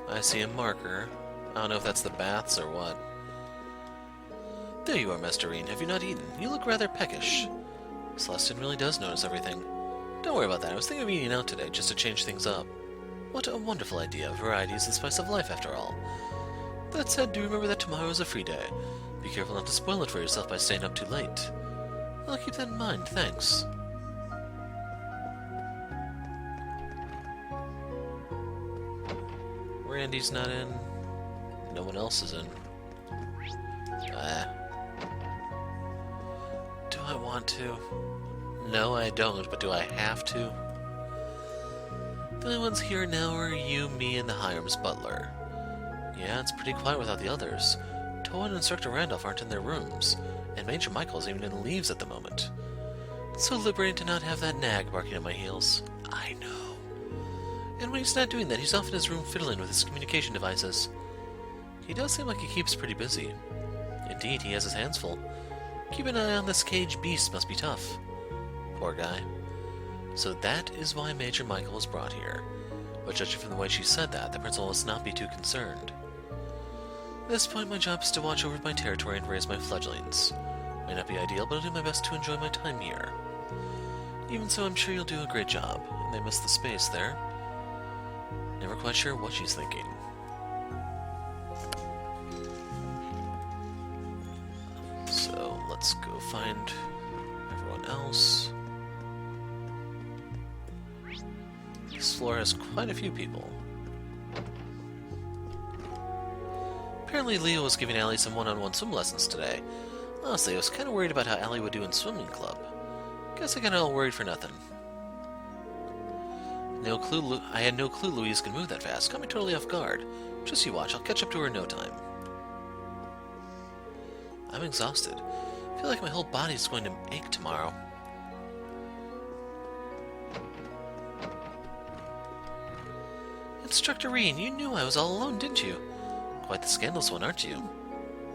[SPEAKER 1] I see a marker. I don't know if that's the baths or what. There you are, Masterine. Have you not eaten? You look rather peckish. Celestine really does notice everything. Don't worry about that. I was thinking of eating out today, just to change things up. What a wonderful idea. Variety is the spice of life, after all. That said, do remember that tomorrow is a free day. Be careful not to spoil it for yourself by staying up too late. I'll keep that in mind, thanks. Randy's not in. No one else is in. Do I want to? No, I don't, but do I have to? The only ones here now are you, me, and the Hiram's butler. Yeah, it's pretty quiet without the others. Toa and Instructor Randolph aren't in their rooms, and Major Michael's even in leaves at the moment. It's so liberating to not have that nag barking at my heels. I know. And when he's not doing that, he's off in his room fiddling with his communication devices. He does seem like he keeps pretty busy. Indeed, he has his hands full. Keeping an eye on this caged beast must be tough. Poor guy. So that is why Major Michael was brought here. But judging from the way she said that, the principal must not be too concerned. At this point, my job is to watch over my territory and raise my fledglings. May not be ideal, but I'll do my best to enjoy my time here. Even so, I'm sure you'll do a great job. I may miss the space there. Never quite sure what she's thinking. So, let's go find everyone else. This floor has quite a few people. Apparently Leo was giving Allie some one-on-one swim lessons today. Honestly, I was kind of worried about how Allie would do in swimming club. Guess I got all worried for nothing. I had no clue Louise could move that fast. Caught me totally off guard. Just you watch, I'll catch up to her in no time. I'm exhausted. I feel like my whole body's going to ache tomorrow. Instructor Reen, you knew I was all alone, didn't you? Quite the scandalous one, aren't you?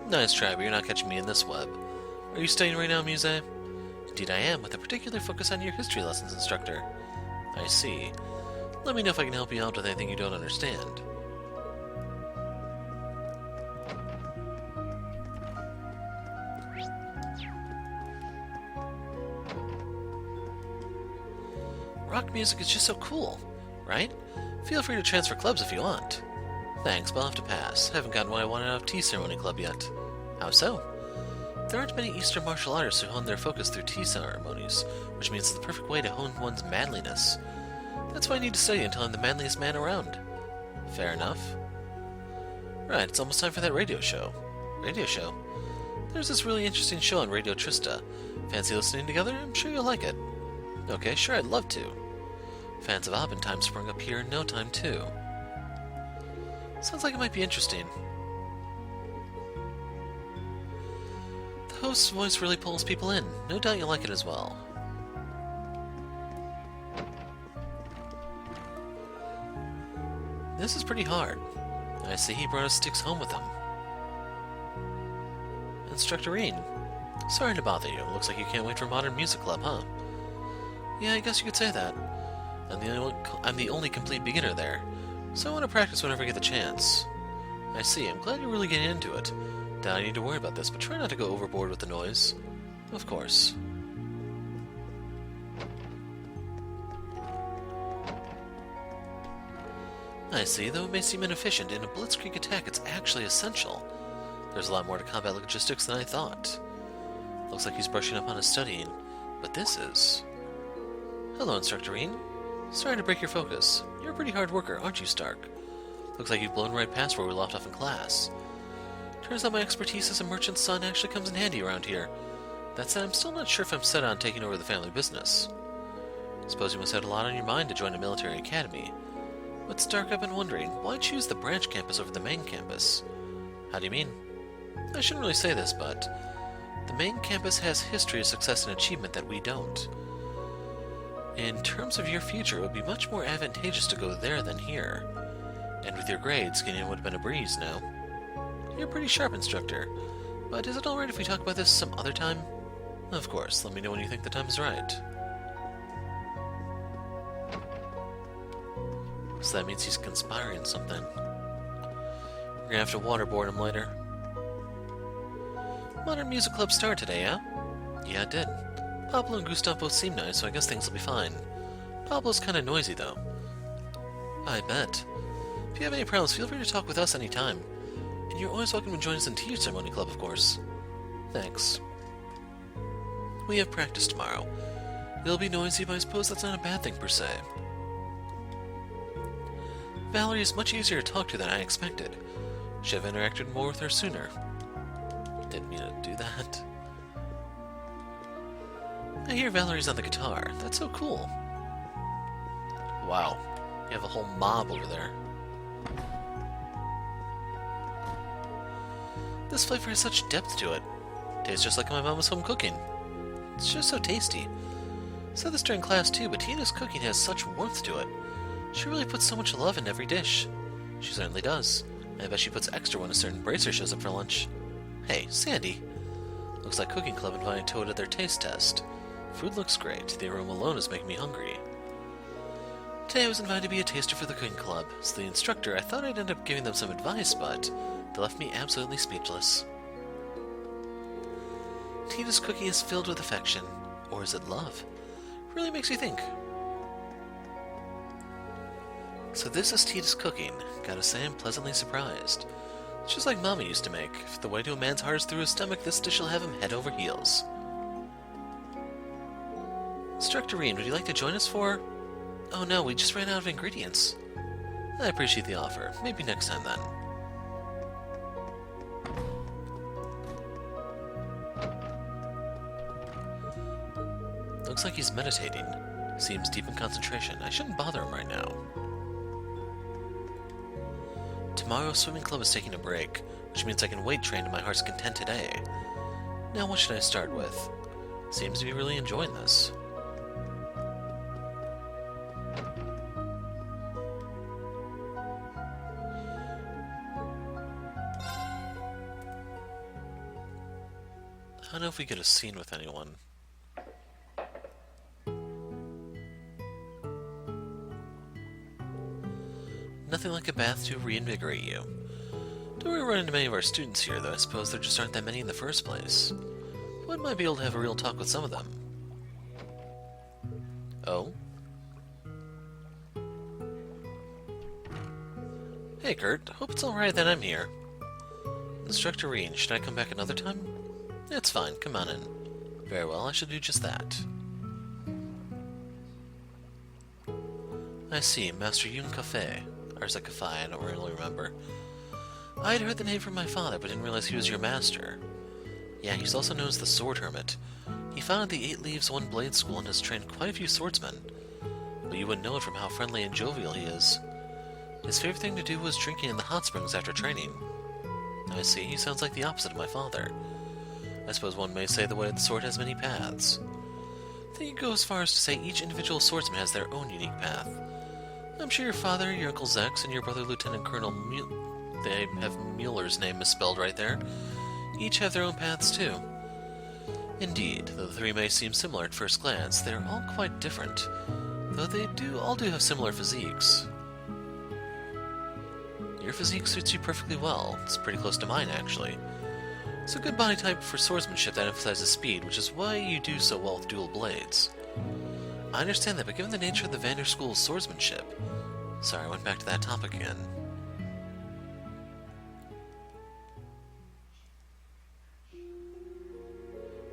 [SPEAKER 1] Nice try, but you're not catching me in this web. Are you studying right now, Muse? Indeed I am, with a particular focus on your history lessons, Instructor. I see. Let me know if I can help you out with anything you don't understand. Rock music is just so cool, right? Feel free to transfer clubs if you want. Thanks, but I'll have to pass. Haven't gotten what I wanted out of Tea Ceremony Club yet. How so? There aren't many Eastern martial artists who hone their focus through tea ceremonies, which means it's the perfect way to hone one's manliness. That's why I need to study until I'm the manliest man around. Fair enough. Right, it's almost time for that radio show. Radio show? There's this really interesting show on Radio Trista. Fancy listening together? I'm sure you'll like it. Okay, sure, I'd love to. Fans of Oppen Time sprung up here in no time, too. Sounds like it might be interesting. The host's voice really pulls people in. No doubt you'll like it as well. This is pretty hard. I see he brought his sticks home with him. Instructor Reen, sorry to bother you. Looks like you can't wait for Modern Music Club, huh? Yeah, I guess you could say that. I'm the only complete beginner there, so I want to practice whenever I get the chance. I see, I'm glad you're really getting into it. Doubt I need to worry about this, but try not to go overboard with the noise. Of course. I see, though it may seem inefficient, in a blitzkrieg attack it's actually essential. There's a lot more to combat logistics than I thought. Looks like he's brushing up on his studying, but this is... Hello, Instructor Reen. Sorry to break your focus. You're a pretty hard worker, aren't you, Stark? Looks like you've blown right past where we left off in class. Turns out my expertise as a merchant's son actually comes in handy around here. That said, I'm still not sure if I'm set on taking over the family business. Suppose you must have had a lot on your mind to join a military academy. But Stark, I've been wondering, why choose the branch campus over the main campus? How do you mean? I shouldn't really say this, but the main campus has history of success and achievement that we don't. In terms of your future, it would be much more advantageous to go there than here. And with your grades, getting in would have been a breeze now. You're pretty sharp, instructor. But is it alright if we talk about this some other time? Of course, let me know when you think the time is right. So that means he's conspiring something. We're gonna have to waterboard him later. Modern Music Club started today, yeah? Yeah, it did. Pablo and Gustav both seem nice, so I guess things will be fine. Pablo's kinda noisy, though. I bet. If you have any problems, feel free to talk with us anytime. And you're always welcome to join us in Tea Ceremony Club, of course. Thanks. We have practice tomorrow. It'll be noisy, but I suppose that's not a bad thing per se. Valerie is much easier to talk to than I expected. Should have interacted more with her sooner. Didn't mean to do that. I hear Valerie's on the guitar. That's so cool. Wow. You have a whole mob over there. This flavor has such depth to it. Tastes just like my mama's home cooking. It's just so tasty. Said this during class too, but Tina's cooking has such warmth to it. She really puts so much love in every dish. She certainly does. I bet she puts extra when a certain bracer shows up for lunch. Hey, Sandy. Looks like Cooking Club invited Toad to their taste test. Food looks great. The aroma alone is making me hungry. Today I was invited to be a taster for the Cooking Club. As the instructor, I thought I'd end up giving them some advice, but they left me absolutely speechless. Tina's cooking is filled with affection. Or is it love? Really makes you think. So this is Tina's cooking. Gotta say, I'm pleasantly surprised. It's just like Mama used to make. If the way to a man's heart is through his stomach, this dish will have him head over heels. Instructor Rean, would you like to join us for... Oh no, we just ran out of ingredients. I appreciate the offer. Maybe next time then. Looks like he's meditating. Seems deep in concentration. I shouldn't bother him right now. Tomorrow, swimming club is taking a break, which means I can weight train to my heart's content today. Now what should I start with? Seems to be really enjoying this. I don't know if we get a scene with anyone. Nothing like a bath to reinvigorate you. Don't really run into many of our students here, though I suppose there just aren't that many in the first place. One might be able to have a real talk with some of them. Oh? Hey, Kurt. Hope it's alright that I'm here. Instructor Reen, should I come back another time? It's fine. Come on in. Very well, I shall do just that. I see. Master Yun Cafe. Or is it Cafe? I don't really remember. I had heard the name from my father, but didn't realize he was your master. Yeah, he's also known as the Sword Hermit. He founded the 8 Leaves, 1 Blade School and has trained quite a few swordsmen. But you wouldn't know it from how friendly and jovial he is. His favorite thing to do was drinking in the hot springs after training. I see, he sounds like the opposite of my father. I suppose one may say the way of the sword has many paths. I think you go as far as to say each individual swordsman has their own unique path. I'm sure your father, your Uncle Zex, and your brother Lieutenant Colonel they have Mueller's name misspelled right there. Each have their own paths too. Indeed, though the 3 may seem similar at first glance, they are all quite different. Though they all do have similar physiques. Your physique suits you perfectly well. It's pretty close to mine, actually. It's a good body type for swordsmanship that emphasizes speed, which is why you do so well with dual blades. I understand that, but given the nature of the Vander School's swordsmanship... Sorry, I went back to that topic again.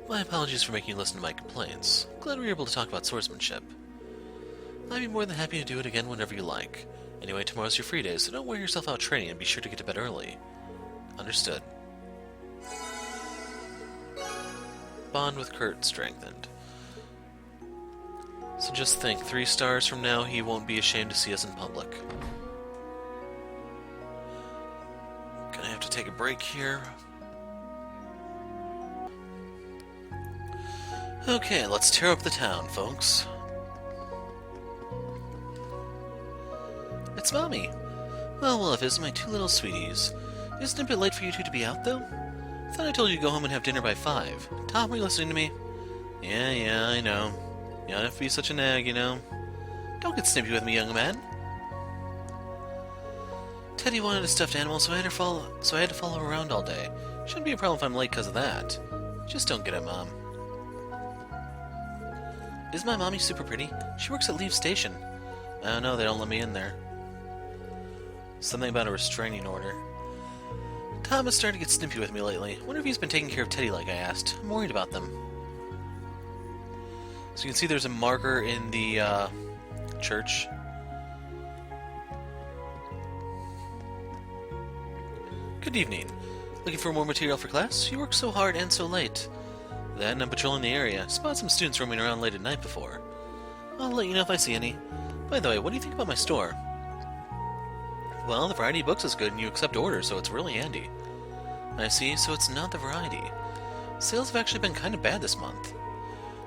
[SPEAKER 1] My apologies for making you listen to my complaints. Glad we were able to talk about swordsmanship. I'd be more than happy to do it again whenever you like. Anyway, tomorrow's your free day, so don't wear yourself out training and be sure to get to bed early. Understood. bond with Kurt strengthened. So just think, 3 stars from now, he won't be ashamed to see us in public. Gonna have to take a break here. Okay, let's tear up the town, folks. It's Mommy. Well, if it's my 2 little sweeties. Isn't it a bit late for you 2 to be out, though? Thought I told you to go home and have dinner by 5. Tom, are you listening to me? Yeah, I know. You don't have to be such a nag, you know. Don't get snippy with me, young man. Teddy wanted a stuffed animal, so I had to follow her around all day. Shouldn't be a problem if I'm late because of that. Just don't get it, Mom. Is my mommy super pretty? She works at Leave Station. Oh no, they don't let me in there. Something about a restraining order. Tom has started to get snippy with me lately. Wonder if he's been taking care of Teddy like I asked. I'm worried about them. So you can see there's a marker in the church. Good evening. Looking for more material for class? You work so hard and so late. Then I'm patrolling the area. Spot some students roaming around late at night before. I'll let you know if I see any. By the way, what do you think about my store? Well, the variety of books is good and you accept orders, so it's really handy. I see, so it's not the variety. Sales have actually been kind of bad this month.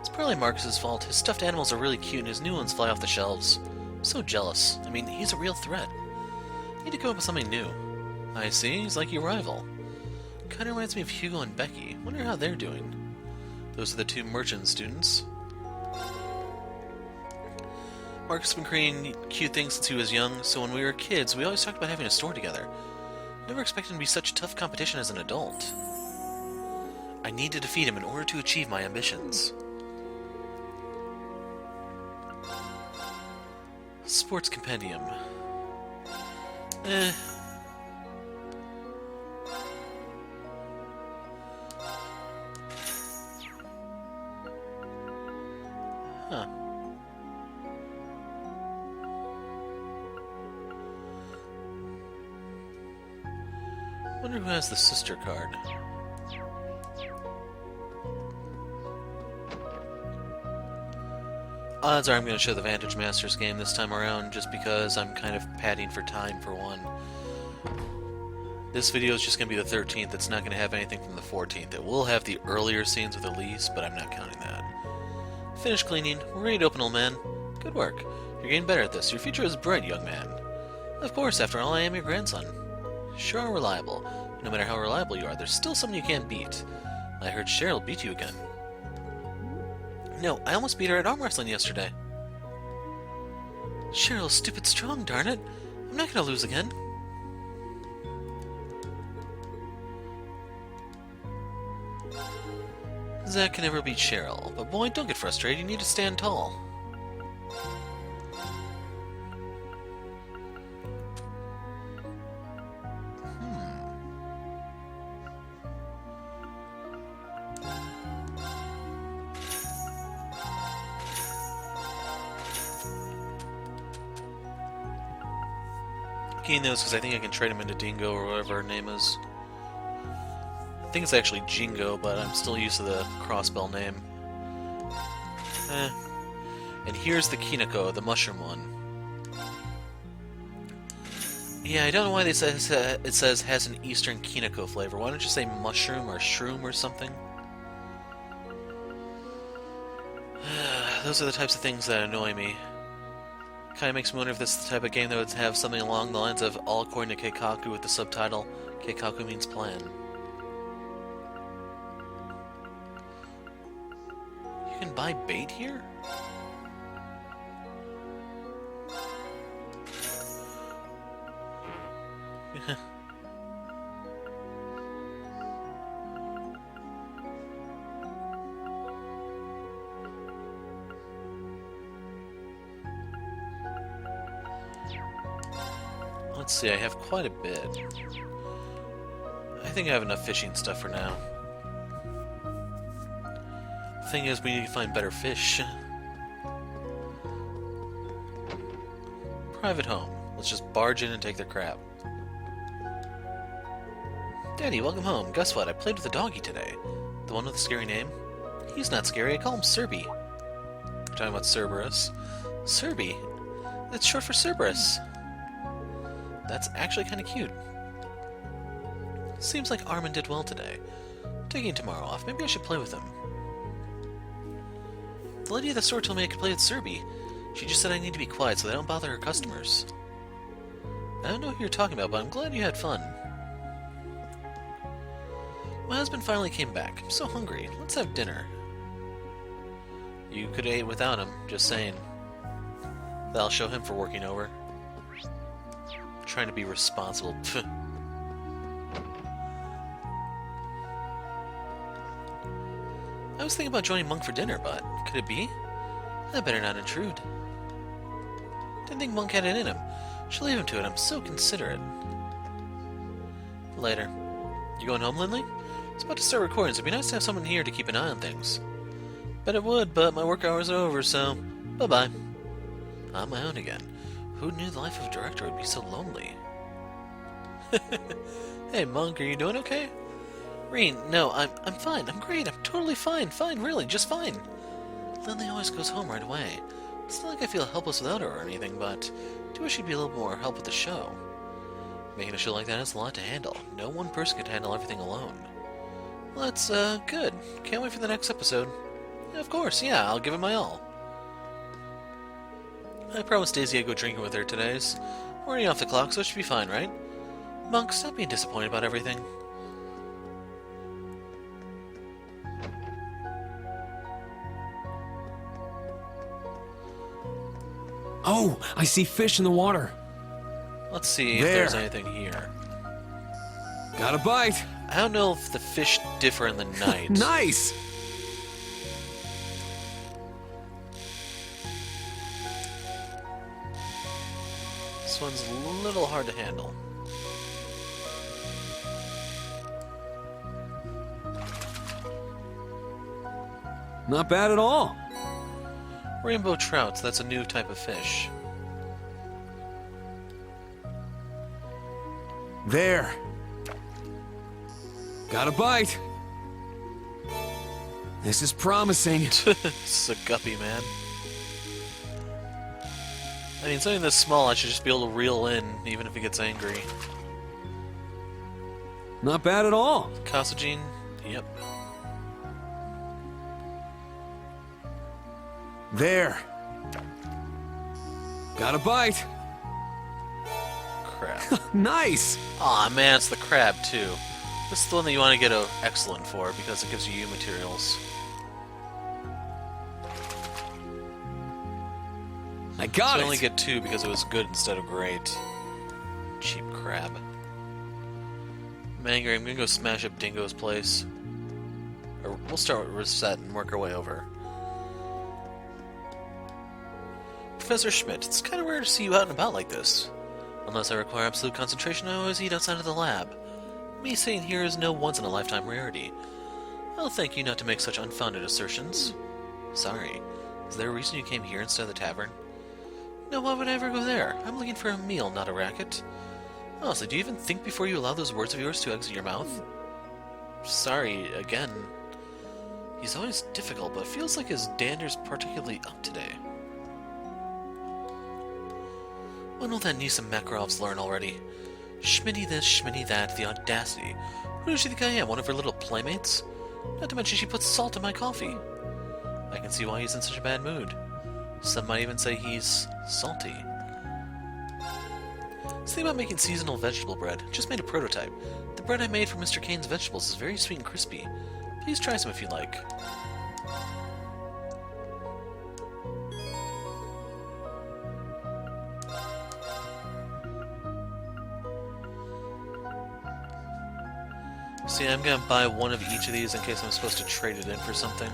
[SPEAKER 1] It's probably Marcus's fault. His stuffed animals are really cute and his new ones fly off the shelves. I'm so jealous. I mean, he's a real threat. Need to come up with something new. I see, he's like your rival. Kinda reminds me of Hugo and Becky. Wonder how they're doing. Those are the 2 merchant students. Marcus has been creating cute things since he was young, so when we were kids, we always talked about having a store together. Never expected him to be such tough competition as an adult. I need to defeat him in order to achieve my ambitions. Sports Compendium. Huh. Wonder who has the sister card. Odds are I'm going to show the Vantage Masters game this time around, just because I'm kind of padding for time for one. This video is just going to be the 13th. It's not going to have anything from the 14th. It will have the earlier scenes with Elise, but I'm not counting that. Finished cleaning. We're ready to open, old man. Good work. You're getting better at this. Your future is bright, young man. Of course, after all, I am your grandson. Sure are reliable. No matter how reliable you are, there's still someone you can't beat. I heard Cheryl beat you again. No, I almost beat her at arm wrestling yesterday. Cheryl's stupid strong, darn it. I'm not gonna lose again. Zack can never beat Cheryl, but boy, don't get frustrated, you need to stand tall. Keying those because I think I can trade him into Dingo or whatever her name is. I think it's actually Jingo, but I'm still used to the crossbell name. And here's the Kinoko, the mushroom one. Yeah, I don't know why it says has an Eastern Kinoko flavor. Why don't you say mushroom or shroom or something? Those are the types of things that annoy me. Kinda makes me wonder if this is the type of game that would have something along the lines of all according to Keikaku with the subtitle, Keikaku means plan. You can buy bait here? Let's see, I have quite a bit. I think I have enough fishing stuff for now. The thing is, we need to find better fish. Private home. Let's just barge in and take their crap. Daddy, welcome home. Guess what? I played with a doggy today. The one with the scary name? He's not scary. I call him Serby. We're talking about Cerberus. Serby? That's short for Cerberus. That's actually kind of cute. Seems like Armin did well today. Taking tomorrow off, maybe I should play with him. The lady at the store told me I could play with Serby. She just said I need to be quiet so they don't bother her customers. I don't know who you're talking about, but I'm glad you had fun. My husband finally came back. I'm so hungry. Let's have dinner. You could have ate without him, just saying. That'll show him for working over. Trying to be responsible. I was thinking about joining Monk for dinner, but could it be? I better not intrude. Didn't think Monk had it in him. Should leave him to it. I'm so considerate. Later. You going home, Lindley? It's about to start recording, so it'd be nice to have someone here to keep an eye on things. Bet it would, but my work hours are over, so bye-bye. On my own again. Who knew the life of a director would be so lonely? Hey, Monk, are you doing okay? Reen, no, I'm fine. I'm great. I'm totally fine. Fine, really, just fine. Lindley always goes home right away. It's not like I feel helpless without her or anything, but I do wish she'd be a little more help with the show. Making a show like that is a lot to handle. No one person could handle everything alone. Well, that's, good. Can't wait for the next episode. Yeah, of course, yeah, I'll give it my all. I promised Daisy I'd go drinking with her today. We're already off the clock, so it should be fine, right? Monk, stop being disappointed about everything.
[SPEAKER 10] Oh, I see fish in the water.
[SPEAKER 1] Let's see if there's anything here.
[SPEAKER 10] Got a bite.
[SPEAKER 1] I don't know if the fish differ in the night.
[SPEAKER 10] Nice!
[SPEAKER 1] This one's a little hard to handle.
[SPEAKER 10] Not bad at all.
[SPEAKER 1] Rainbow trouts, that's a new type of fish.
[SPEAKER 10] There. Got a bite. This is promising.
[SPEAKER 1] This is a guppy, man. I mean, something this small I should just be able to reel in, even if he gets angry.
[SPEAKER 10] Not bad at all.
[SPEAKER 1] Casagine? Yep.
[SPEAKER 10] There. Got a bite.
[SPEAKER 1] Crab.
[SPEAKER 10] Nice!
[SPEAKER 1] Aw, man, it's the crab, too. This is the one that you want to get an excellent for, because it gives you materials.
[SPEAKER 10] I got
[SPEAKER 1] so
[SPEAKER 10] it!
[SPEAKER 1] I only get 2 because it was good instead of great. Cheap crab. I'm angry. I'm gonna go smash up Dingo's place. Or we'll start with Reset and work our way over. Professor Schmidt, it's kind of rare to see you out and about like this. Unless I require absolute concentration, I always eat outside of the lab. Me sitting here is no once-in-a-lifetime rarity. I'll thank you not to make such unfounded assertions. Sorry. Is there a reason you came here instead of the tavern? No, why would I ever go there? I'm looking for a meal, not a racket. Honestly, do you even think before you allow those words of yours to exit your mouth? Sorry, again. He's always difficult, but it feels like his dander's particularly up today. When will that niece of Makarov's learn already? Schmitty this, Schmitty that, the audacity. Who does she think I am, one of her little playmates? Not to mention she puts salt in my coffee. I can see why he's in such a bad mood. Some might even say he's salty. Let's think about making seasonal vegetable bread. Just made a prototype. The bread I made for Mr. Kane's vegetables is very sweet and crispy. Please try some if you like. See, I'm gonna buy one of each of these in case I'm supposed to trade it in for something.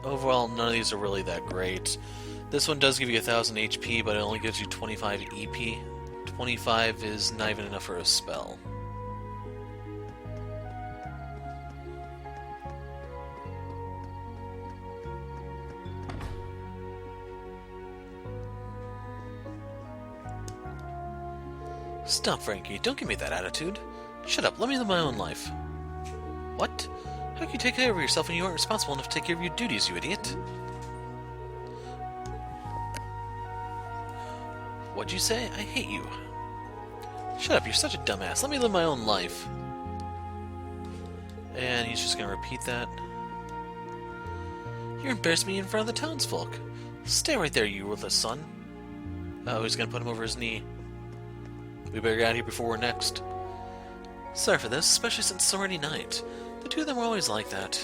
[SPEAKER 1] Overall, none of these are really that great. This one does give you 1000 HP, but it only gives you 25 EP. 25 is not even enough for a spell. Stop, Frankie. Don't give me that attitude. Shut up. Let me live my own life. What? How can you take care of yourself when you aren't responsible enough to take care of your duties, you idiot? What'd you say? I hate you. Shut up, you're such a dumbass. Let me live my own life. And he's just gonna repeat that. You're embarrassing me in front of the townsfolk. Stay right there, you worthless son. Oh, he's gonna put him over his knee. We better get out of here before we're next. Sorry for this, especially since it's already night. The two of them were always like that.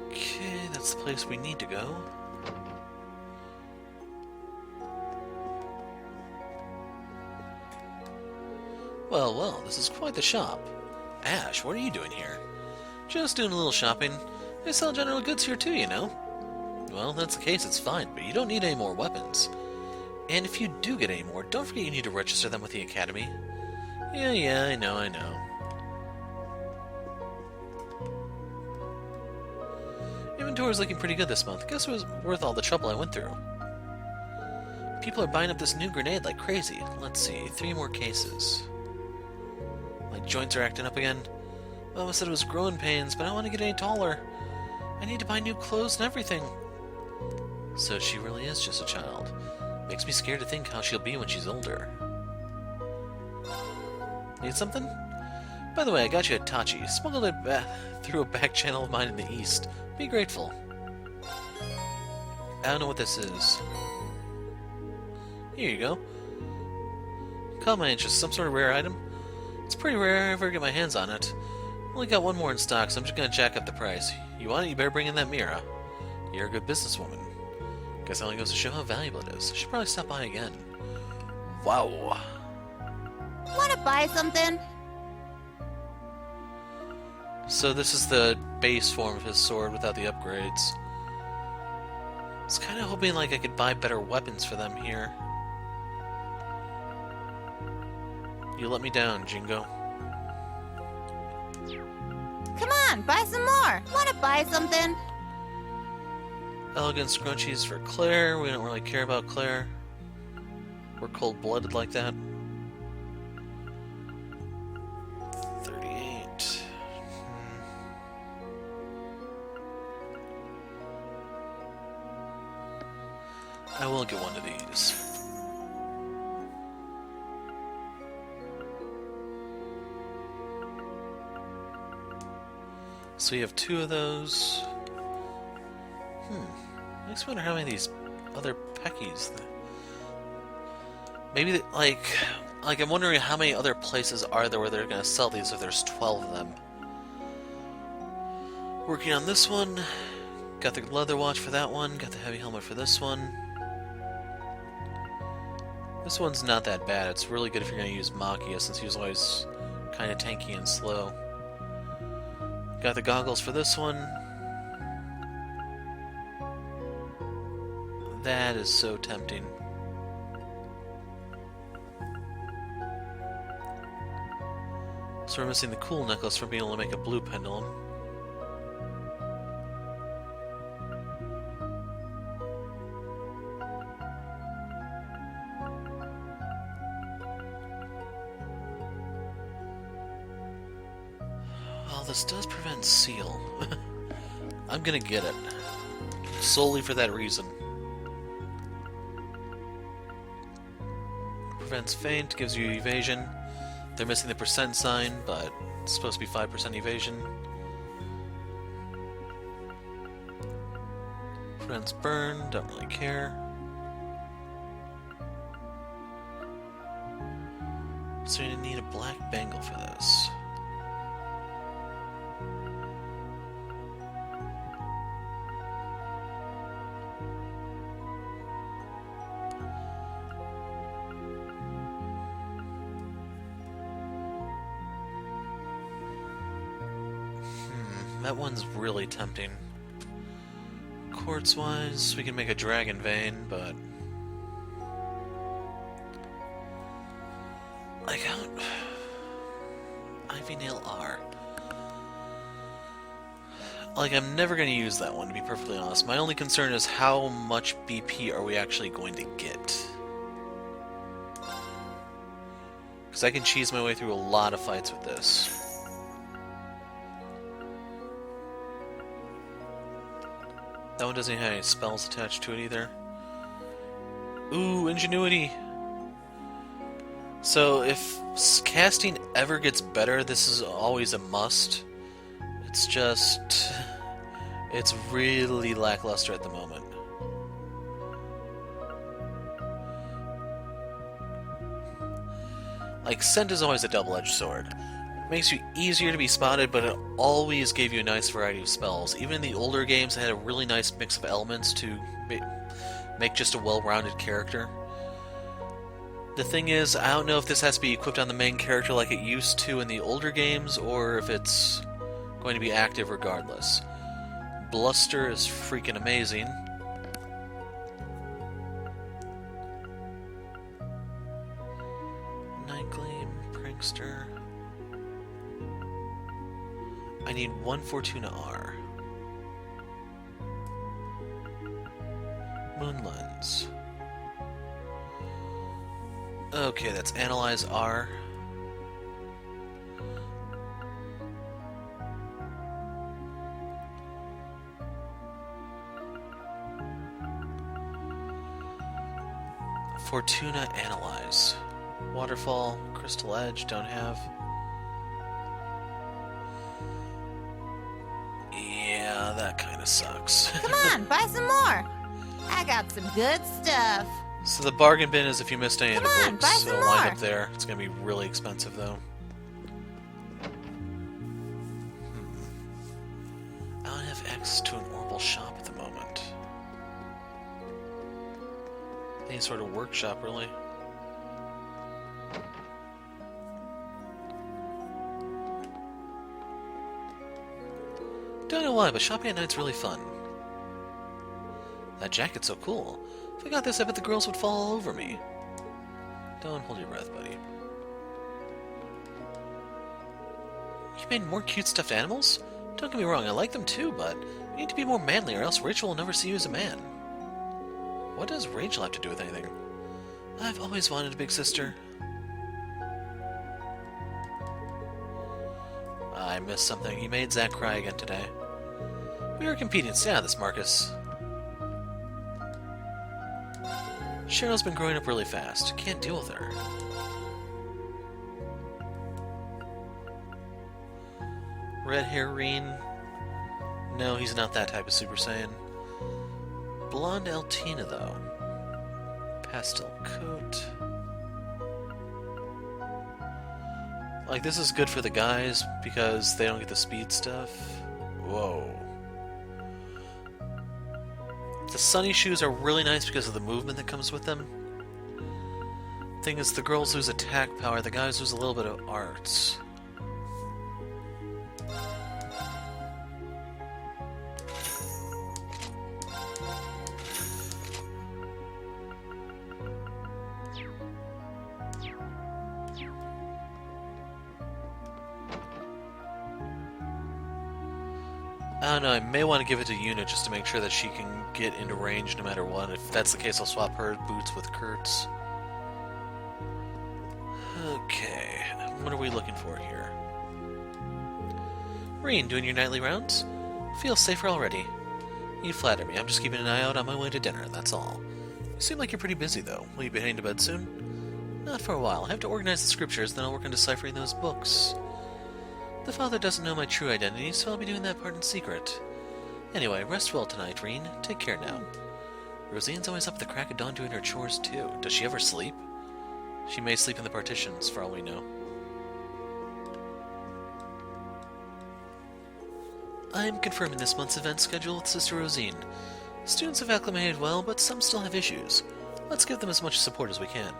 [SPEAKER 1] Okay, that's the place we need to go. Well, well, this is quite the shop. Ash, what are you doing here? Just doing a little shopping. They sell general goods here too, you know. Well, if that's the case, it's fine, but you don't need any more weapons. And if you do get any more, don't forget you need to register them with the Academy. Yeah, I know. Inventory's looking pretty good this month. Guess it was worth all the trouble I went through. People are buying up this new grenade like crazy. Let's see, 3 more cases. My joints are acting up again. Mama said it was growing pains, but I don't want to get any taller. I need to buy new clothes and everything. So she really is just a child. Makes me scared to think how she'll be when she's older. Need something? By the way, I got you a Tachi. Smuggled it through a back channel of mine in the east. Be grateful. I don't know what this is. Here you go. Caught my interest. Some sort of rare item? It's pretty rare I ever get my hands on it. Only got 1 more in stock, so I'm just gonna jack up the price. You want it, you better bring in that mirror. You're a good businesswoman. Guess it only goes to show how valuable it is. I should probably stop by again. Wow.
[SPEAKER 2] Wanna buy something?
[SPEAKER 1] So this is the base form of his sword without the upgrades. I was kind of hoping like I could buy better weapons for them here. You let me down, Jingo.
[SPEAKER 2] Come on, buy some more. Wanna buy something?
[SPEAKER 1] Elegant scrunchies for Claire. We don't really care about Claire. We're cold-blooded like that. 38. I will get one of these. So you have 2 of those. I just wonder how many of these other Peckies. Maybe like I'm wondering how many other places are there where they're gonna sell these if there's 12 of them. Working on this one. Got the leather watch for that one. Got the heavy helmet for this one. This one's not that bad. It's really good if you're gonna use Makia since he was always kind of tanky and slow. Got the goggles for this one. That is so tempting. So we're missing the cool necklace from being able to make a blue pendulum. Well, this does prevent seal. I'm gonna get it. Solely for that reason. Prevents feint, gives you evasion. They're missing the percent sign, but it's supposed to be 5% evasion. Prevents burn, don't really care. So you need a black bangle for this. That one's really tempting. Quartz-wise, we can make a dragon vein, but... like, how... Ivy Nail R. Like, I'm never going to use that one, to be perfectly honest. My only concern is how much BP are we actually going to get? Because I can cheese my way through a lot of fights with this. That one doesn't have any spells attached to it either. Ooh, ingenuity! So if casting ever gets better, this is always a must. It's just... it's really lackluster at the moment. Like, Scent is always a double-edged sword. It makes you easier to be spotted, but it always gave you a nice variety of spells. Even in the older games, it had a really nice mix of elements to make just a well-rounded character. The thing is, I don't know if this has to be equipped on the main character like it used to in the older games, or if it's going to be active regardless. Bluster is freaking amazing. Night Gleam, Prankster. I need one Fortuna R. Moon Lens. Okay, that's Analyze R. Fortuna Analyze. Waterfall, Crystal Edge, don't have. Yeah, that kind of sucks.
[SPEAKER 13] Come on, buy some more. I got some good stuff.
[SPEAKER 1] So the bargain bin is if you missed any of the
[SPEAKER 13] Come on,
[SPEAKER 1] books,
[SPEAKER 13] buy
[SPEAKER 1] so
[SPEAKER 13] some
[SPEAKER 1] it'll wind
[SPEAKER 13] more.
[SPEAKER 1] up there. It's going to be really expensive, though. I don't have access to an Orbital shop at the moment. Any sort of workshop, really. Don't know why, but shopping at night's really fun. That jacket's so cool. If I got this, I bet the girls would fall all over me. Don't hold your breath, buddy. You made more cute stuffed animals? Don't get me wrong, I like them too, but you need to be more manly or else Rachel will never see you as a man. What does Rachel have to do with anything? I've always wanted a big sister. I missed something. You made Zach cry again today. We were competing. Stay out of this, Marcus. Cheryl's been growing up really fast. Can't deal with her. Red hair Reen? No, he's not that type of Super Saiyan. Blonde Altina, though. Pastel coat. Like, this is good for the guys because they don't get the speed stuff. Whoa. The Sunny shoes are really nice because of the movement that comes with them. Thing is, the girls lose attack power, the guys lose a little bit of arts. I don't know, I may want to give it to Yuna just to make sure that she can get into range no matter what. If that's the case, I'll swap her boots with Kurt's. Okay, what are we looking for here? Reen, doing your nightly rounds? Feel safer already. You flatter me, I'm just keeping an eye out on my way to dinner, that's all. You seem like you're pretty busy, though. Will you be heading to bed soon? Not for a while. I have to organize the scriptures, then I'll work on deciphering those books. The father doesn't know my true identity, so I'll be doing that part in secret. Anyway, rest well tonight, Reen. Take care now. Rosine's always up at the crack of dawn doing her chores, too. Does she ever sleep? She may sleep in the partitions, for all we know. I'm confirming this month's event schedule with Sister Rosine. Students have acclimated well, but some still have issues. Let's give them as much support as we can.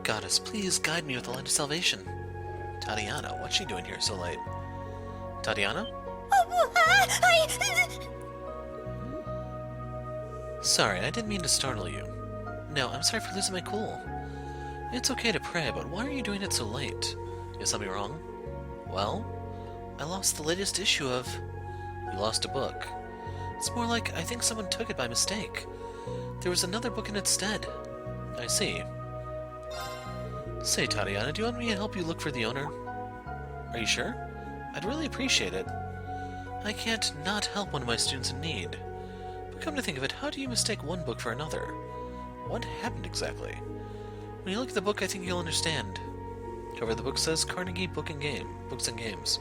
[SPEAKER 1] Goddess, please guide me with the light of salvation. Tatiana, what's she doing here so late? Tatiana? Sorry, I didn't mean to startle you. No, I'm sorry for losing my cool. It's okay to pray, but why are you doing it so late? Is something wrong? Well, I lost the latest issue of... You lost a book. It's more like I think someone took it by mistake. There was another book in its stead. I see. Say, Tatiana, do you want me to help you look for the owner? Are you sure? I'd really appreciate it. I can't not help one of my students in need. But come to think of it, how do you mistake one book for another? What happened exactly? When you look at the book, I think you'll understand. Cover of the book says Carnegie Books and Games.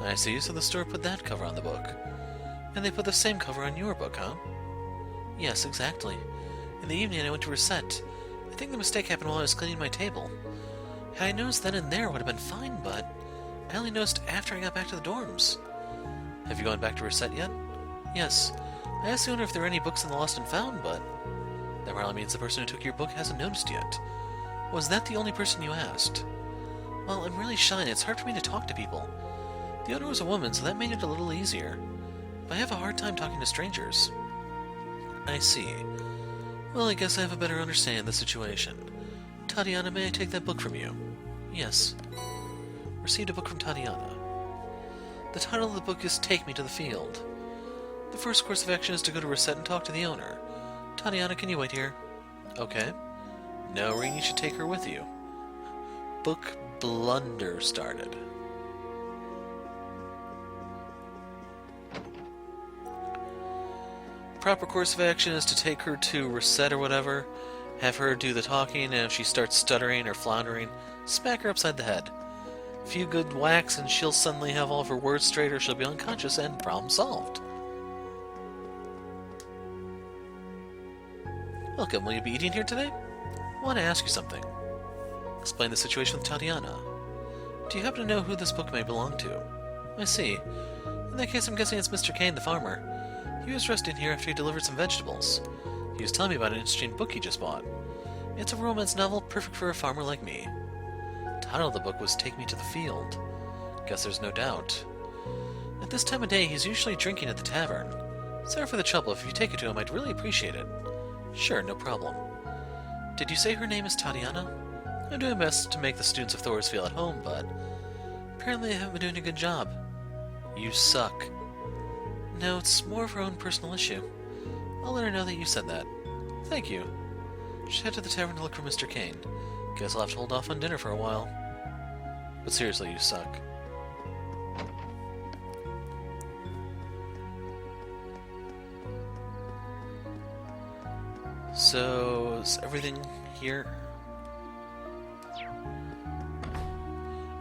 [SPEAKER 1] I see, so the store put that cover on the book. And they put the same cover on your book, huh? Yes, exactly. In the evening I went to reset. I think the mistake happened while I was cleaning my table. Had I noticed then and there, it would have been fine, but I only noticed after I got back to the dorms. Have you gone back to reset yet? Yes. I asked the owner if there were any books in the lost and found, but that probably means the person who took your book hasn't noticed yet. Was that the only person you asked? Well, I'm really shy and it's hard for me to talk to people. The owner was a woman, so that made it a little easier. But I have a hard time talking to strangers. I see. Well, I guess I have a better understanding of the situation. Tatiana, may I take that book from you? Yes. Received a book from Tatiana. The title of the book is Take Me to the Field. The first course of action is to go to Reset and talk to the owner. Tatiana, can you wait here? Okay. No, Reen, you should take her with you. Book blunder started. Proper course of action is to take her to Reset or whatever, have her do the talking, and if she starts stuttering or floundering, smack her upside the head. A few good whacks and she'll suddenly have all of her words straight or she'll be unconscious and problem solved. Welcome, will you be eating here today? I want to ask you something. Explain the situation with Tatiana. Do you happen to know who this book may belong to? I see. In that case, I'm guessing it's Mr. Kane, the farmer. He was resting here after he delivered some vegetables. He was telling me about an interesting book he just bought. It's a romance novel perfect for a farmer like me. The title of the book was Take Me to the Field. Guess there's no doubt. At this time of day, he's usually drinking at the tavern. Sorry for the trouble. If you take it to him, I'd really appreciate it. Sure, no problem. Did you say her name is Tatiana? I'm doing my best to make the students of Thors feel at home, but apparently I haven't been doing a good job. You suck. No, it's more of her own personal issue. I'll let her know that you said that. Thank you. Should head to the tavern to look for Mr. Kane. Guess I'll have to hold off on dinner for a while. But seriously, you suck. So, is everything here?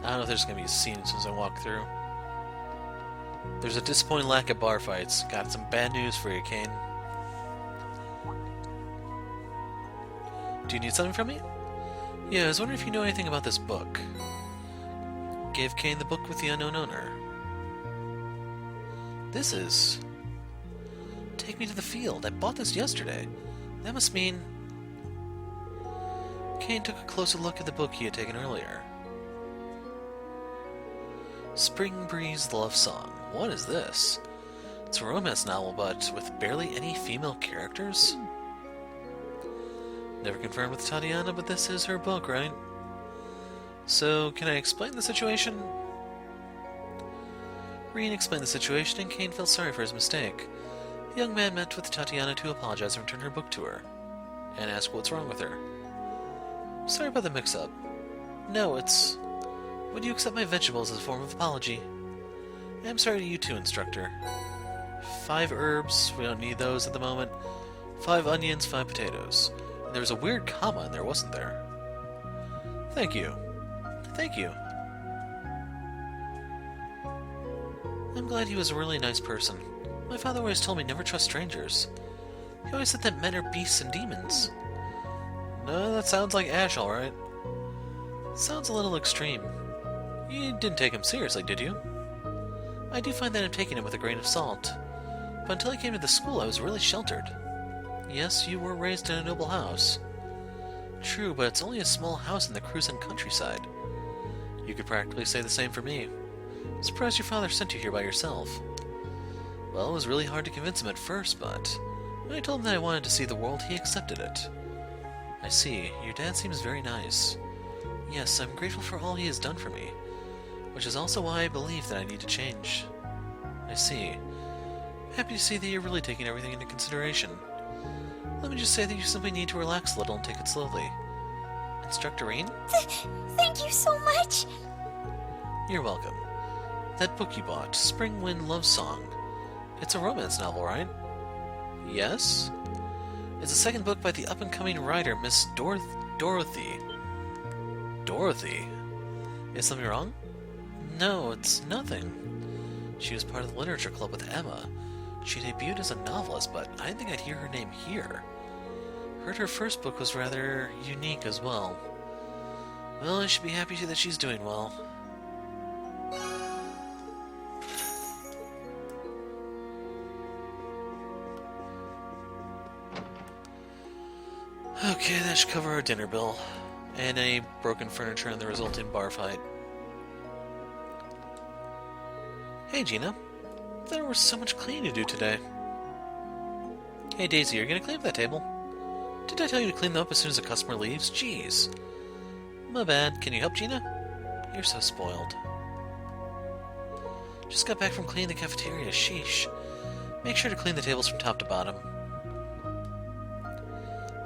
[SPEAKER 1] I don't know if there's gonna be a scene as soon as I walk through. There's a disappointing lack of bar fights. Got some bad news for you, Kane. Do you need something from me? Yeah, I was wondering if you know anything about this book. Gave Kane the book with the unknown owner. This is... Take Me to the Field. I bought this yesterday. That must mean... Kane took a closer look at the book he had taken earlier. Spring Breeze Love Song. What is this? It's a romance novel, but with barely any female characters? Never confirmed with Tatiana, but this is her book, right? So, can I explain the situation? Reen explained the situation, and Kane felt sorry for his mistake. The young man met with Tatiana to apologize and return her book to her, and ask what's wrong with her. Sorry about the mix-up. No, it's... Would you accept my vegetables as a form of apology? I'm sorry to you too, instructor. 5 herbs, we don't need those at the moment. 5 onions, 5 potatoes. And there was a weird comma in there, wasn't there? Thank you. Thank you. I'm glad he was a really nice person. My father always told me never trust strangers. He always said that men are beasts and demons. No, that sounds like Ash, alright. Sounds a little extreme. You didn't take him seriously, did you? I do find that I'm taking him with a grain of salt. But until I came to the school, I was really sheltered. Yes, you were raised in a noble house. True, but it's only a small house in the Cruzen countryside. You could practically say the same for me. I'm surprised your father sent you here by yourself. Well, it was really hard to convince him at first, but when I told him that I wanted to see the world, he accepted it. I see. Your dad seems very nice. Yes, I'm grateful for all he has done for me, which is also why I believe that I need to change. I see. Happy to see that you're really taking everything into consideration. Let me just say that you simply need to relax a little and take it slowly. Instructor Reen?
[SPEAKER 2] Thank you so much!
[SPEAKER 1] You're welcome. That book you bought, Spring Wind Love Song. It's a romance novel, right? Yes? It's the second book by the up-and-coming writer, Miss Dorothy. Dorothy? Is something wrong? No, it's nothing. She was part of the literature club with Emma. She debuted as a novelist, but I didn't think I'd hear her name here. Heard her first book was rather unique as well. Well, I should be happy that she's doing well. Okay, that should cover our dinner bill. And any broken furniture and the resulting bar fight. Hey, Gina. There was so much cleaning to do today. Hey, Daisy, are you gonna clean up that table? Did I tell you to clean them up as soon as a customer leaves? Jeez. My bad. Can you help, Gina? You're so spoiled. Just got back from cleaning the cafeteria. Sheesh. Make sure to clean the tables from top to bottom.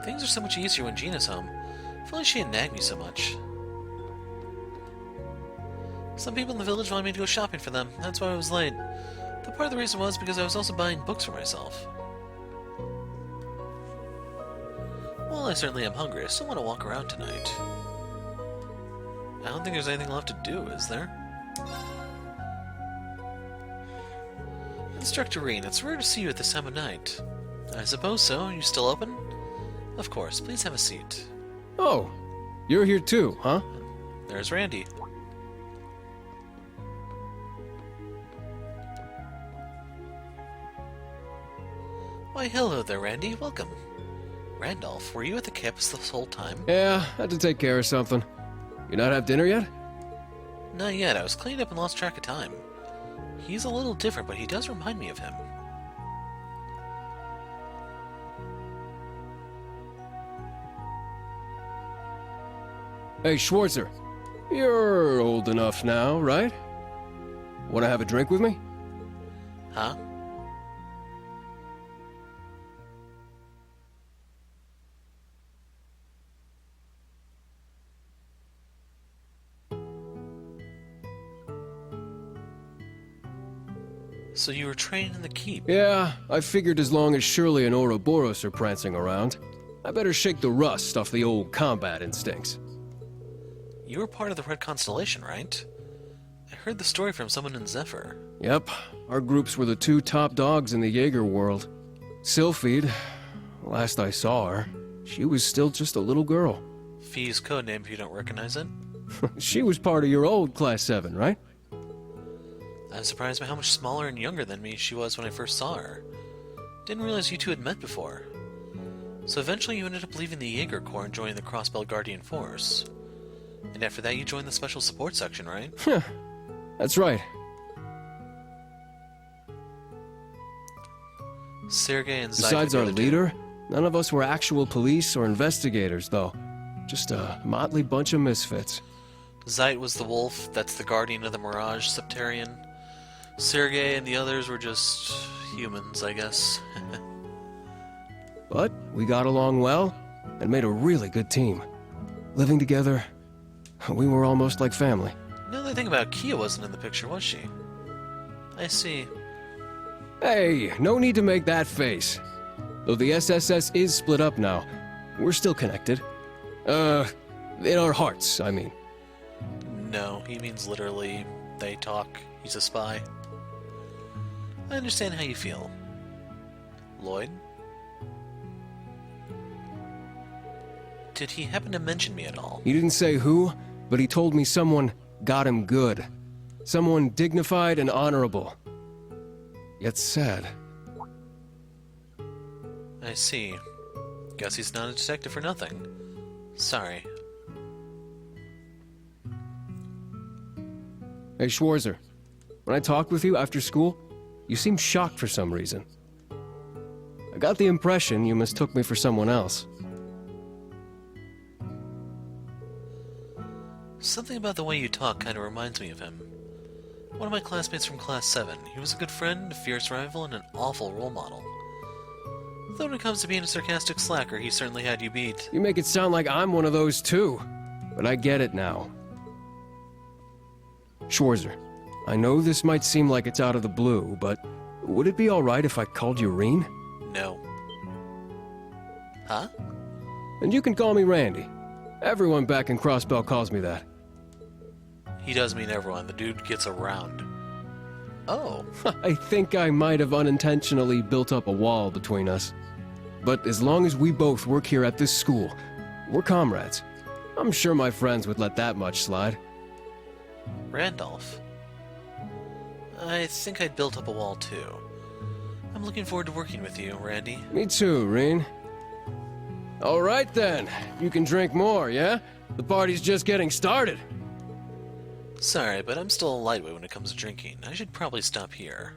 [SPEAKER 1] Things are so much easier when Gina's home. If only she hadn't nagged me so much. Some people in the village wanted me to go shopping for them. That's why I was late. But part of the reason was because I was also buying books for myself. Well, I certainly am hungry. I still want to walk around tonight. I don't think there's anything left to do, is there? Instructor Reen, it's rare to see you at this time of night. I suppose so. Are you still open? Of course. Please have a seat.
[SPEAKER 10] Oh, you're here too, huh?
[SPEAKER 1] There's Randy. Why, hello there, Randy. Welcome. Randolph, were you at the campus this whole time?
[SPEAKER 10] Yeah, had to take care of something. You not have dinner yet?
[SPEAKER 1] Not yet. I was cleaning up and lost track of time. He's a little different, but he does remind me of him.
[SPEAKER 10] Hey, Schwarzer. You're old enough now, right? Want to have a drink with me?
[SPEAKER 1] Huh? So you were trained in the keep?
[SPEAKER 10] Yeah, I figured as long as Shirley and Ouroboros are prancing around, I better shake the rust off the old combat instincts.
[SPEAKER 1] You were part of the Red Constellation, right? I heard the story from someone in Zephyr.
[SPEAKER 10] Yep, our groups were the two top dogs in the Jaeger world. Sylphide, last I saw her, she was still just a little girl.
[SPEAKER 1] Fee's codename if you don't recognize it.
[SPEAKER 10] She was part of your old Class 7, right?
[SPEAKER 1] I was surprised by how much smaller and younger than me she was when I first saw her. Didn't realize you two had met before. So eventually you ended up leaving the Jaeger Corps and joining the Crossbell Guardian Force. And after that you joined the Special Support Section, right?
[SPEAKER 10] That's right.
[SPEAKER 1] Sergei and Zayt.
[SPEAKER 10] Besides
[SPEAKER 1] were
[SPEAKER 10] our
[SPEAKER 1] the other two.
[SPEAKER 10] leader, none of us were actual police or investigators, though. Just a motley bunch of misfits.
[SPEAKER 1] Zayt was the wolf, that's the guardian of the Mirage Septarian. Sergei and the others were just humans, I guess.
[SPEAKER 10] But we got along well and made a really good team. Living together, we were almost like family.
[SPEAKER 1] Now that I think about it, Kia wasn't in the picture, was she? I see.
[SPEAKER 10] Hey, no need to make that face. Though the SSS is split up now, we're still connected. In our hearts, I mean.
[SPEAKER 1] No, he means literally, they talk, he's a spy. I understand how you feel. Lloyd? Did he happen to mention me at all?
[SPEAKER 10] He didn't say who, but he told me someone got him good. Someone dignified and honorable. Yet sad.
[SPEAKER 1] I see. Guess he's not a detective for nothing. Sorry.
[SPEAKER 10] Hey, Schwarzer. When I talked with you after school, you seemed shocked for some reason. I got the impression you mistook me for someone else.
[SPEAKER 1] Something about the way you talk kind of reminds me of him. One of my classmates from Class 7. He was a good friend, a fierce rival, and an awful role model. Though when it comes to being a sarcastic slacker, he certainly had you beat.
[SPEAKER 10] You make it sound like I'm one of those too. But I get it now. Schwarzer, I know this might seem like it's out of the blue, but would it be alright if I called you Reen?
[SPEAKER 1] No. Huh?
[SPEAKER 10] And you can call me Randy. Everyone back in Crossbell calls me that.
[SPEAKER 1] He does mean everyone. The dude gets around. Oh.
[SPEAKER 10] I think I might have unintentionally built up a wall between us. But as long as we both work here at this school, we're comrades. I'm sure my friends would let that much slide.
[SPEAKER 1] Randolph. I think I'd built up a wall too. I'm looking forward to working with you, Randy.
[SPEAKER 10] Me too, Reen. All right then. You can drink more, yeah? The party's just getting started.
[SPEAKER 1] Sorry, but I'm still a lightweight when it comes to drinking. I should probably stop here.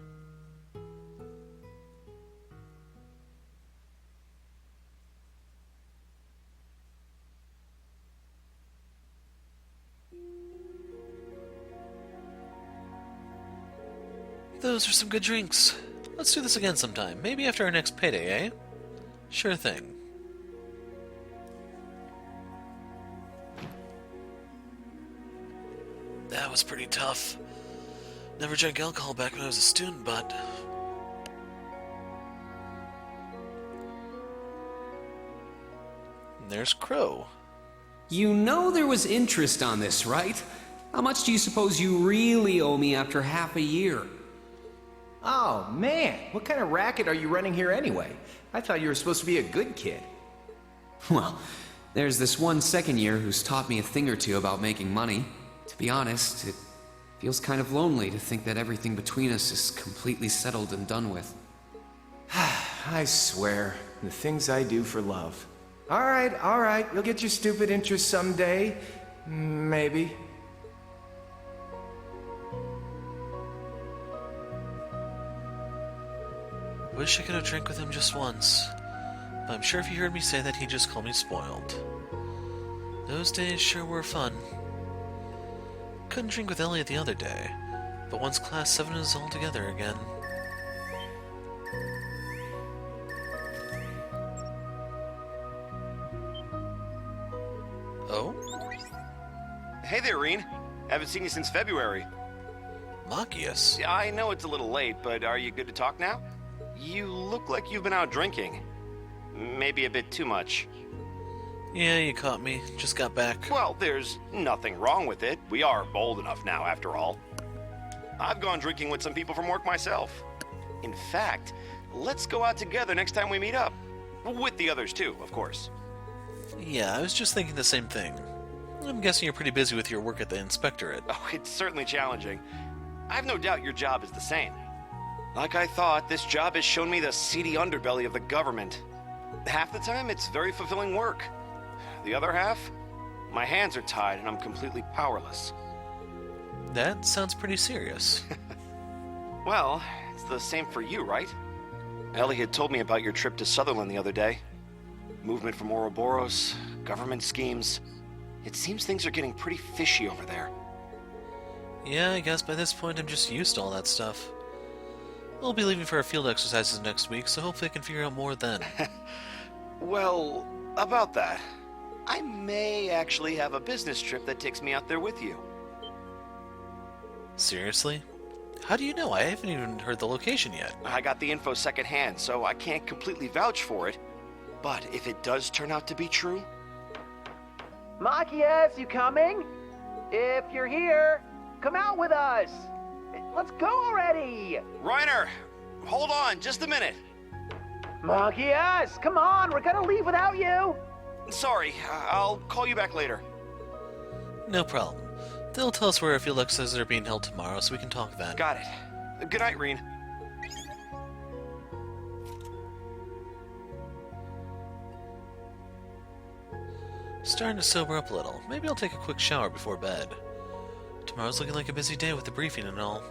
[SPEAKER 1] Those are some good drinks. Let's do this again sometime. Maybe after our next payday, eh? Sure thing. That was pretty tough. Never drank alcohol back when I was a student, but... And there's Crow.
[SPEAKER 14] You know there was interest on this, right? How much do you suppose you really owe me after half a year?
[SPEAKER 11] Oh, man. What kind of racket are you running here anyway? I thought you were supposed to be a good kid.
[SPEAKER 14] Well, there's this one second year who's taught me a thing or two about making money. To be honest, it feels kind of lonely to think that everything between us is completely settled and done with.
[SPEAKER 11] I swear, the things I do for love. All right, you'll get your stupid interest someday. Maybe.
[SPEAKER 1] Wish I could have drank with him just once. But I'm sure if he heard me say that, he'd just call me spoiled. Those days sure were fun. Couldn't drink with Elliot the other day, but once Class 7 is all together again... Oh?
[SPEAKER 6] Hey there, Reen. Haven't seen you since February.
[SPEAKER 1] Machias?
[SPEAKER 6] Yeah, I know it's a little late, but are you good to talk now? You look like you've been out drinking. Maybe a bit too much.
[SPEAKER 1] Yeah, you caught me. Just got back.
[SPEAKER 6] Well, there's nothing wrong with it. We are old enough now, after all. I've gone drinking with some people from work myself. In fact, let's go out together next time we meet up. With the others too, of course.
[SPEAKER 1] Yeah, I was just thinking the same thing. I'm guessing you're pretty busy with your work at the inspectorate.
[SPEAKER 6] Oh, it's certainly challenging. I've no doubt your job is the same. Like I thought, this job has shown me the seedy underbelly of the government. Half the time, it's very fulfilling work. The other half, my hands are tied and I'm completely powerless.
[SPEAKER 1] That sounds pretty serious.
[SPEAKER 6] Well, it's the same for you, right? Ellie had told me about your trip to Sutherland the other day. Movement from Ouroboros, government schemes. It seems things are getting pretty fishy over there.
[SPEAKER 1] Yeah, I guess by this point I'm just used to all that stuff. We'll be leaving for our field exercises next week, so hopefully I can figure out more then.
[SPEAKER 6] Well, about that, I may actually have a business trip that takes me out there with you.
[SPEAKER 1] Seriously? How do you know? I haven't even heard the location yet.
[SPEAKER 6] I got the info secondhand, so I can't completely vouch for it. But if it does turn out to be true...
[SPEAKER 15] Machias, you coming? If you're here, come out with us! Let's go already!
[SPEAKER 6] Reiner, hold on just a minute.
[SPEAKER 15] Machias, come on, we're gonna leave without you!
[SPEAKER 6] Sorry, I'll call you back later.
[SPEAKER 1] No problem. They'll tell us where our field exercises are being held tomorrow, so we can talk then.
[SPEAKER 6] Got it. Good night, Reen.
[SPEAKER 1] Starting to sober up a little. Maybe I'll take a quick shower before bed. Tomorrow's looking like a busy day with the briefing and all.